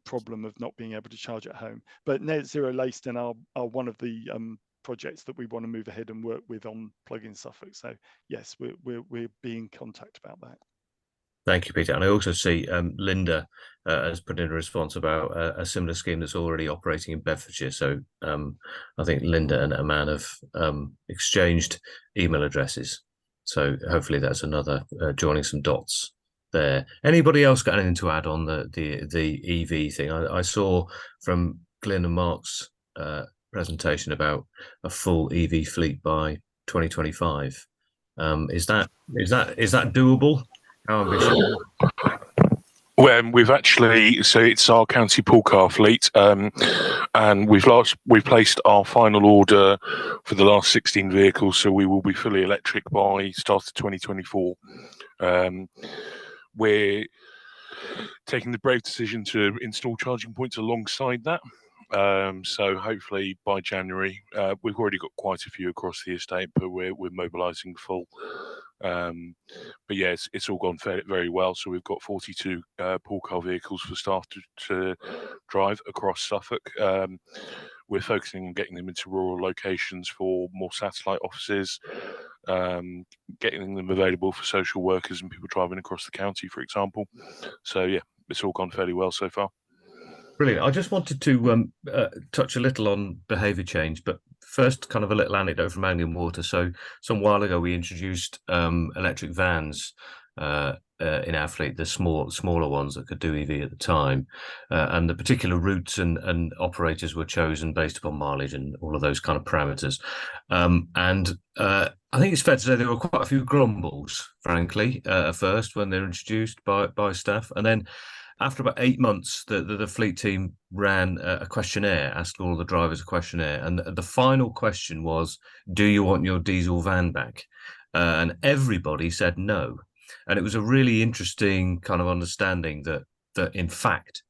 problem of not being able to charge at home. But Net Zero Leiston are one of the projects that we want to move ahead and work with on Plug-in Suffolk. So yes, we're being in contact about that. Thank you, Peter. And I also see Linda has put in a response about a similar scheme that's already operating in Bedfordshire. So I think Linda and Aman have exchanged email addresses. So hopefully that's another joining some dots there. Anybody else got anything to add on the EV thing? I saw from Glyn and Mark's presentation about a full EV fleet by 2025. Is that doable? How ambitious? Well, it's our county pool car fleet, and we've placed our final order for the last 16 vehicles, so we will be fully electric by start of 2024. We're taking the brave decision to install charging points alongside that. So hopefully by January, we've already got quite a few across the estate, but we're mobilising full. But yeah, it's all gone very well. So we've got 42 pool car vehicles for staff to drive across Suffolk. We're focusing on getting them into rural locations for more satellite offices, getting them available for social workers and people driving across the county, for example. So yeah, it's all gone fairly well so far. Brilliant. I just wanted to touch a little on behaviour change, but first, kind of a little anecdote from Anglian Water. So, some while ago, we introduced electric vans in our fleet, the smaller ones that could do EV at the time, and the particular routes and operators were chosen based upon mileage and all of those kind of parameters. I think it's fair to say there were quite a few grumbles, frankly, at first when they were introduced by staff, and then after about 8 months, the fleet team ran a questionnaire, asked all the drivers a questionnaire, and the final question was, do you want your diesel van back? And everybody said no. And it was a really interesting kind of understanding that in fact,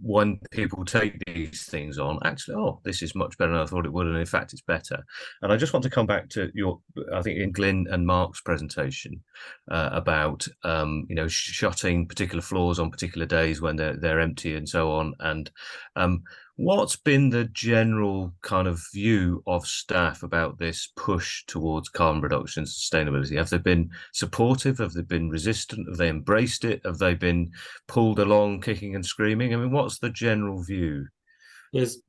when people take these things on, actually, oh, this is much better than I thought it would, and in fact, it's better. And I just want to come back to I think in Glyn and Mark's presentation about shutting particular floors on particular days when they're empty and so on. And what's been the general kind of view of staff about this push towards carbon reduction and sustainability? Have they been supportive? Have they been resistant? Have they embraced it? Have they been pulled along, kicking and screaming? I mean, what's the general view? There's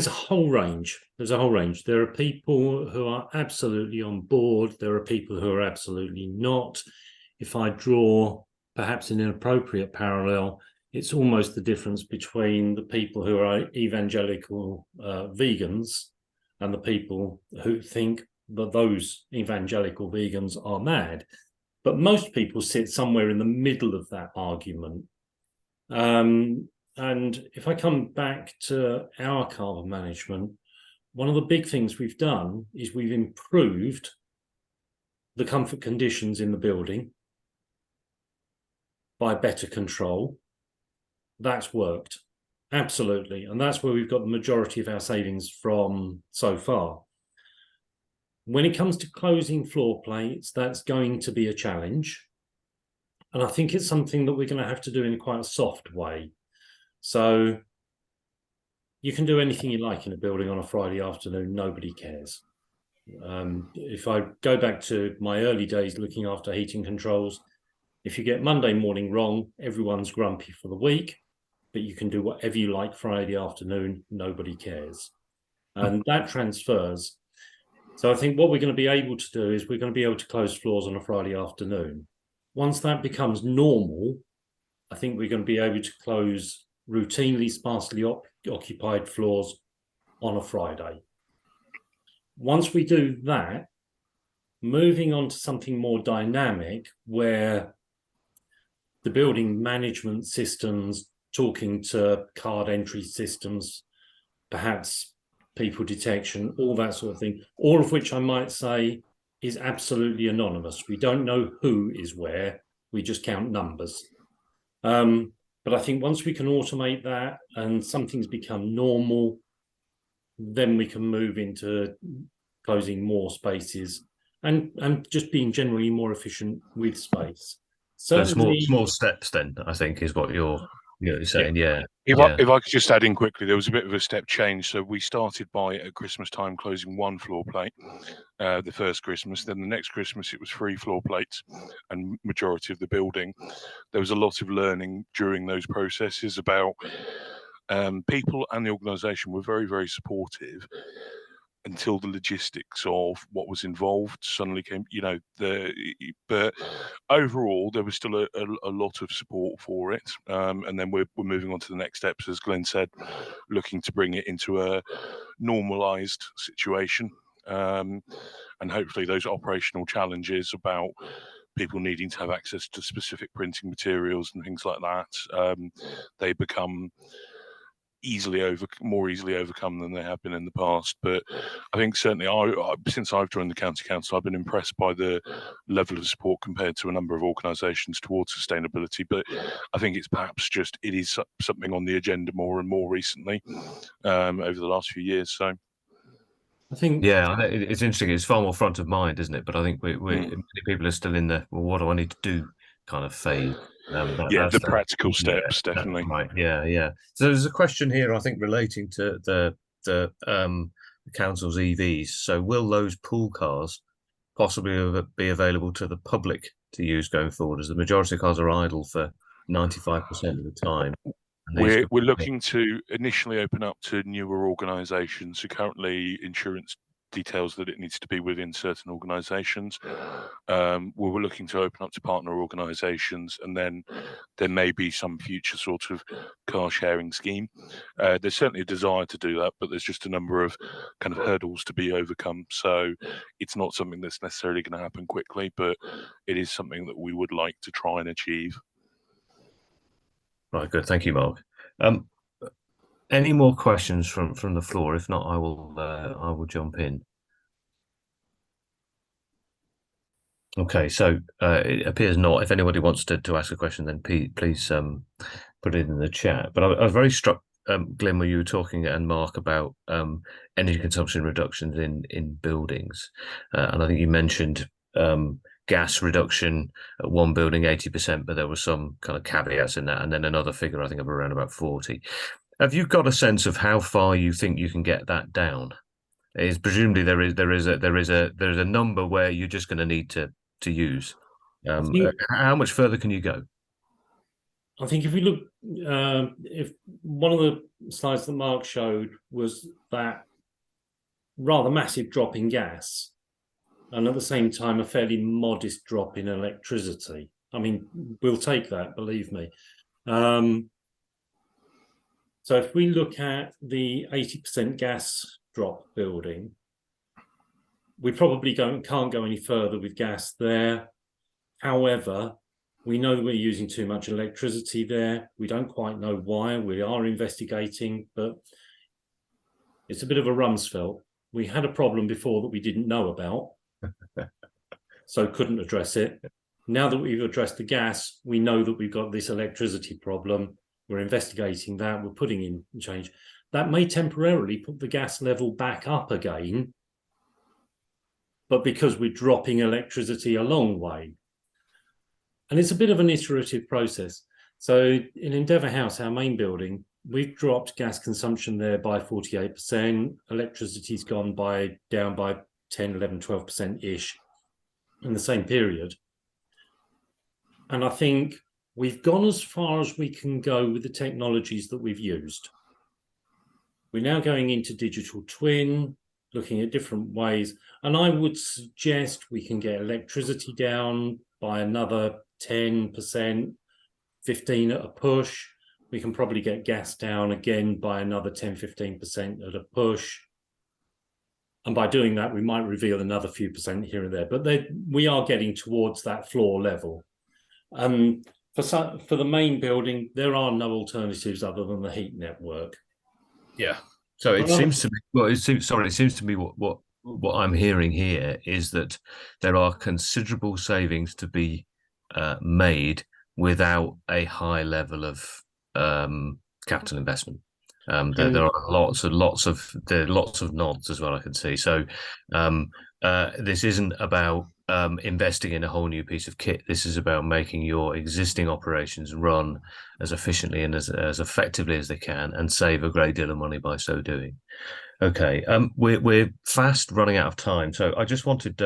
a whole range. There's a whole range. There are people who are absolutely on board. There are people who are absolutely not. If I draw perhaps an inappropriate parallel, it's almost the difference between the people who are evangelical vegans and the people who think that those evangelical vegans are mad. But most people sit somewhere in the middle of that argument. And if I come back to our carbon management, one of the big things we've done is we've improved the comfort conditions in the building by better control. That's worked, absolutely. And that's where we've got the majority of our savings from so far. When it comes to closing floor plates, that's going to be a challenge. And I think it's something that we're going to have to do in quite a soft way. So you can do anything you like in a building on a Friday afternoon, nobody cares. If I go back to my early days looking after heating controls, if you get Monday morning wrong, everyone's grumpy for the week, but you can do whatever you like Friday afternoon, nobody cares. And that transfers. So I think what we're going to be able to do is we're going to be able to close floors on a Friday afternoon. Once that becomes normal, I think we're going to be able to close routinely sparsely occupied floors on a Friday. Once we do that, moving on to something more dynamic where the building management systems, talking to card entry systems, perhaps people detection, all that sort of thing, all of which I might say is absolutely anonymous. We don't know who is where, we just count numbers. But I think once we can automate that and something's become normal, then we can move into closing more spaces and just being generally more efficient with space. So small steps then, I think, is what you're saying. Yeah. If I could just add in quickly, there was a bit of a step change. So we started by at Christmas time closing one floor plate, the first Christmas. Then the next Christmas it was 3 floor plates, and majority of the building. There was a lot of learning during those processes about people, and the organisation were very, very supportive until the logistics of what was involved suddenly came, but overall there was still a lot of support for it. And then we're moving on to the next steps, as Glyn said, looking to bring it into a normalized situation. And hopefully those operational challenges about people needing to have access to specific printing materials and things like that, they become more easily overcome than they have been in the past. But I think certainly since I've joined the county council, I've been impressed by the level of support compared to a number of organisations towards sustainability. But I think it's perhaps just it is something on the agenda more and more recently over the last few years. So I think it's interesting. It's far more front of mind, isn't it? But I think many people are still in the what do I need to do kind of phase. The practical steps, definitely. Right. Yeah. So there's a question here, I think, relating to the council's EVs. So will those pool cars possibly be available to the public to use going forward, as the majority of cars are idle for 95% of the time? We're looking to initially open up to newer organisations. So currently, insurance details that it needs to be within certain organisations. We're looking to open up to partner organisations, and then there may be some future sort of car sharing scheme. There's certainly a desire to do that, but there's just a number of kind of hurdles to be overcome. So it's not something that's necessarily going to happen quickly, but it is something that we would like to try and achieve. Right, good. Thank you, Mark. Any more questions from the floor? If not, I will jump in. Okay, so it appears not. If anybody wants to ask a question, then please put it in the chat. But I was very struck, Glyn, when you were talking, and Mark, about energy consumption reductions in buildings, and I think you mentioned gas reduction at one building 80%, but there was some kind of caveats in that, and then another figure I think of around about 40. Have you got a sense of how far you think you can get that down? Is presumably there is a number where you're just going to need to use. How much further can you go? I think if we look, if one of the slides that Mark showed was that rather massive drop in gas, and at the same time a fairly modest drop in electricity. I mean, we'll take that, believe me. So if we look at the 80% gas drop building, we probably can't go any further with gas there. However, we know that we're using too much electricity there. We don't quite know why. We are investigating, but it's a bit of a Rumsfeld. We had a problem before that we didn't know about, so couldn't address it. Now that we've addressed the gas, we know that we've got this electricity problem. We're investigating that. We're putting in change. That may temporarily put the gas level back up again, but because we're dropping electricity a long way. And it's a bit of an iterative process. So in Endeavour House, our main building, we've dropped gas consumption there by 48%. Electricity's gone down by 10, 11, 12%-ish in the same period. And I think we've gone as far as we can go with the technologies that we've used. We're now going into digital twin, looking at different ways. And I would suggest we can get electricity down by another 10%, 15 at a push. We can probably get gas down again by another 10, 15% at a push. And by doing that, we might reveal another few percent here and there. But we are getting towards that floor level. For the main building, there are no alternatives other than the heat network. Yeah. So it seems to be. Well, it seems to me what I'm hearing here is that there are considerable savings to be made without a high level of capital investment. There are lots of nods as well, I can see. So this isn't about investing in a whole new piece of kit. This is about making your existing operations run as efficiently and as effectively as they can, and save a great deal of money by so doing. Okay, we're fast running out of time, so I just wanted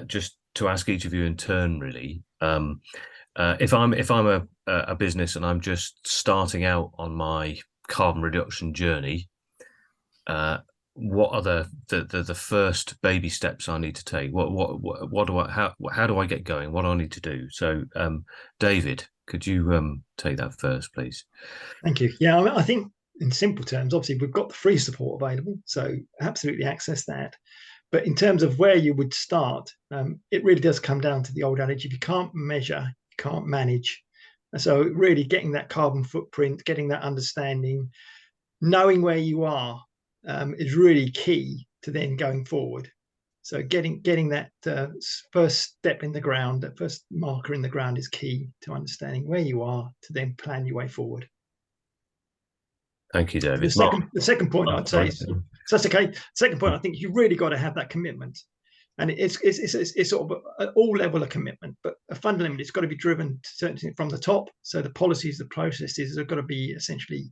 just to ask each of you in turn, really. If I'm a business and I'm just starting out on my carbon reduction journey, what are the first baby steps I need to take? How do I get going? What do I need to do? So, David, could you take that first, please? Thank you. Yeah, I think in simple terms, obviously we've got the free support available, so absolutely access that. But in terms of where you would start, it really does come down to the old adage: if you can't measure, you can't manage. So really getting that carbon footprint, getting that understanding, knowing where you are is really key to then going forward. So getting that first step in the ground, that first marker in the ground is key to understanding where you are to then plan your way forward. Thank you, David. The second point I'd say is, so that's okay. Second point, I think you really got to have that commitment, and it's sort of an all level of commitment, but fundamentally it's got to be driven certainly from the top. So the policies, the processes have got to be essentially,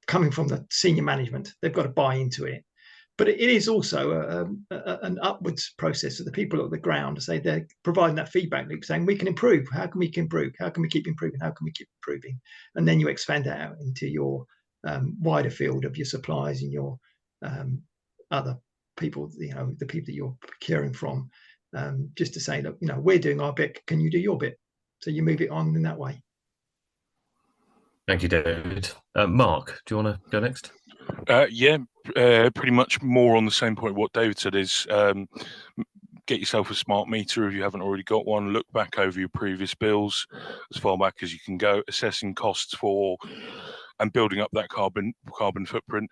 coming from the senior management. They've got to buy into it. but it is also an upwards process of the people at the ground to say they're providing that feedback loop, saying we can improve. How can we improve? How can we keep improving? How can we keep improving? And then you expand that out into your wider field of your suppliers and your other people, the people that you're procuring from, just to say, look, we're doing our bit. Can you do your bit? So you move it on in that way. Thank you, David. Mark, do you want to go next? Yeah, pretty much more on the same point. What David said is get yourself a smart meter if you haven't already got one. Look back over your previous bills as far back as you can go, assessing costs for and building up that carbon footprint.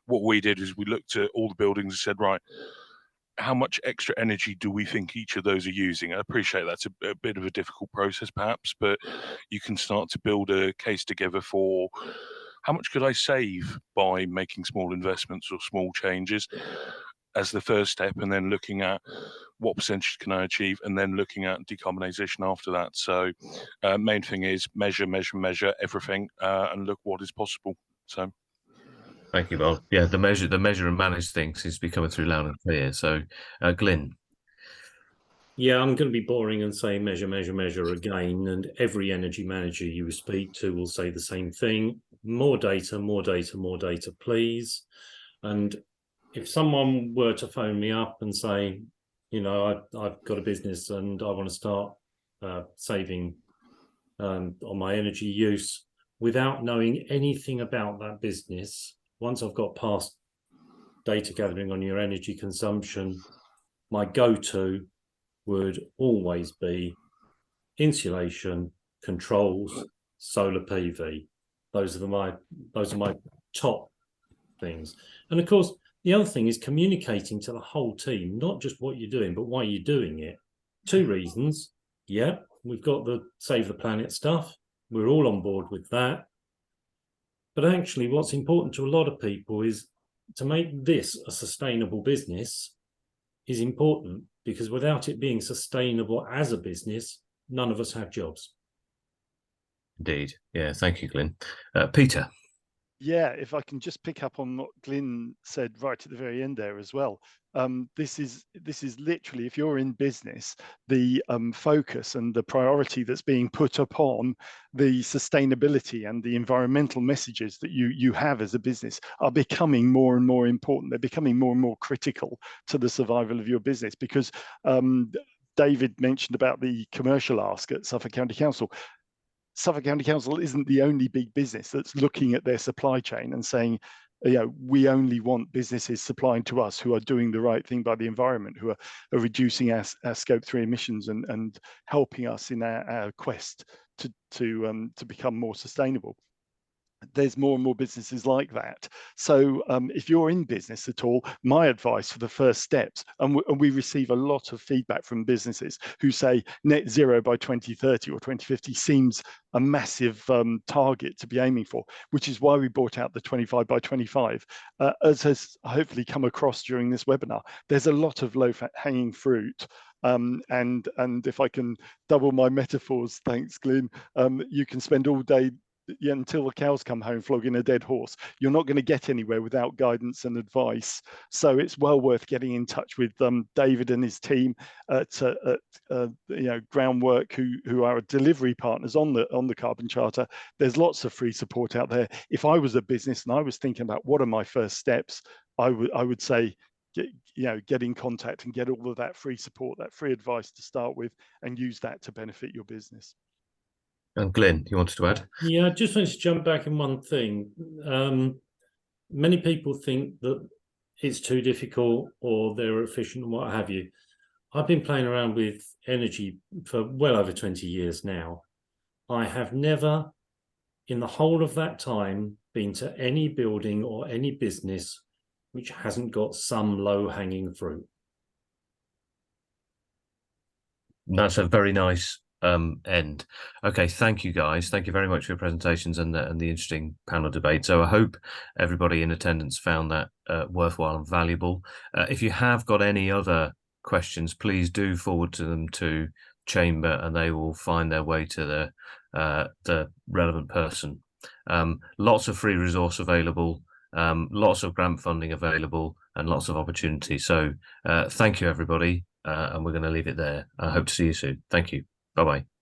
What we did is we looked at all the buildings and said, right, how much extra energy do we think each of those are using? I appreciate that's a bit of a difficult process perhaps, but you can start to build a case together for how much could I save by making small investments or small changes as the first step, and then looking at what percentage can I achieve, and then looking at decarbonisation after that. So main thing is measure everything and look what is possible. So thank you, Bob. Yeah, the measure and manage things seems to be coming through loud and clear. So Glyn. Yeah, I'm going to be boring and say measure again, and every energy manager you speak to will say the same thing. More data, please. And if someone were to phone me up and say, I've got a business and I want to start saving on my energy use, without knowing anything about that business, once I've got past data gathering on your energy consumption, my go-to would always be insulation, controls, solar PV. Those are my top things. And of course, the other thing is communicating to the whole team, not just what you're doing, but why you're doing it. 2 reasons. Yeah, we've got the Save the Planet stuff. We're all on board with that. But actually, what's important to a lot of people is to make this a sustainable business is important, because without it being sustainable as a business, none of us have jobs. Indeed. Yeah, thank you, Glyn. Peter. Yeah, if I can just pick up on what Glyn said right at the very end there as well. This is literally, if you're in business, the focus and the priority that's being put upon the sustainability and the environmental messages that you have as a business are becoming more and more important. They're becoming more and more critical to the survival of your business, because David mentioned about the commercial ask at Suffolk County Council. Suffolk County Council isn't the only big business that's looking at their supply chain and saying, we only want businesses supplying to us who are doing the right thing by the environment, who are reducing our Scope 3 emissions and helping us in our quest to become more sustainable. There's more and more businesses like that. So if you're in business at all, my advice for the first steps, and we receive a lot of feedback from businesses who say net zero by 2030 or 2050 seems a massive target to be aiming for, which is why we brought out the 25 by 25. As has hopefully come across during this webinar, there's a lot of low-hanging fruit. And if I can double my metaphors, thanks, Glyn, you can spend all day until the cows come home flogging a dead horse. You're not going to get anywhere without guidance and advice. So it's well worth getting in touch with David and his team at Groundwork, who are delivery partners on the Carbon Charter. There's lots of free support out there. If I was a business and I was thinking about what are my first steps, I would say, get in contact and get all of that free support, that free advice to start with, and use that to benefit your business. And Glyn, you wanted to add? Yeah, I just wanted to jump back in one thing. Many people think that it's too difficult or they're efficient and what have you. I've been playing around with energy for well over 20 years now. I have never, in the whole of that time, been to any building or any business which hasn't got some low-hanging fruit. That's a very nice end. Okay, thank you guys. Thank you very much for your presentations and the interesting panel debate. So I hope everybody in attendance found that worthwhile and valuable. If you have got any other questions, please do forward to them to Chamber and they will find their way to the relevant person. Lots of free resource available, lots of grant funding available, and lots of opportunity. So thank you, everybody. And we're going to leave it there. I hope to see you soon. Thank you. Bye-bye.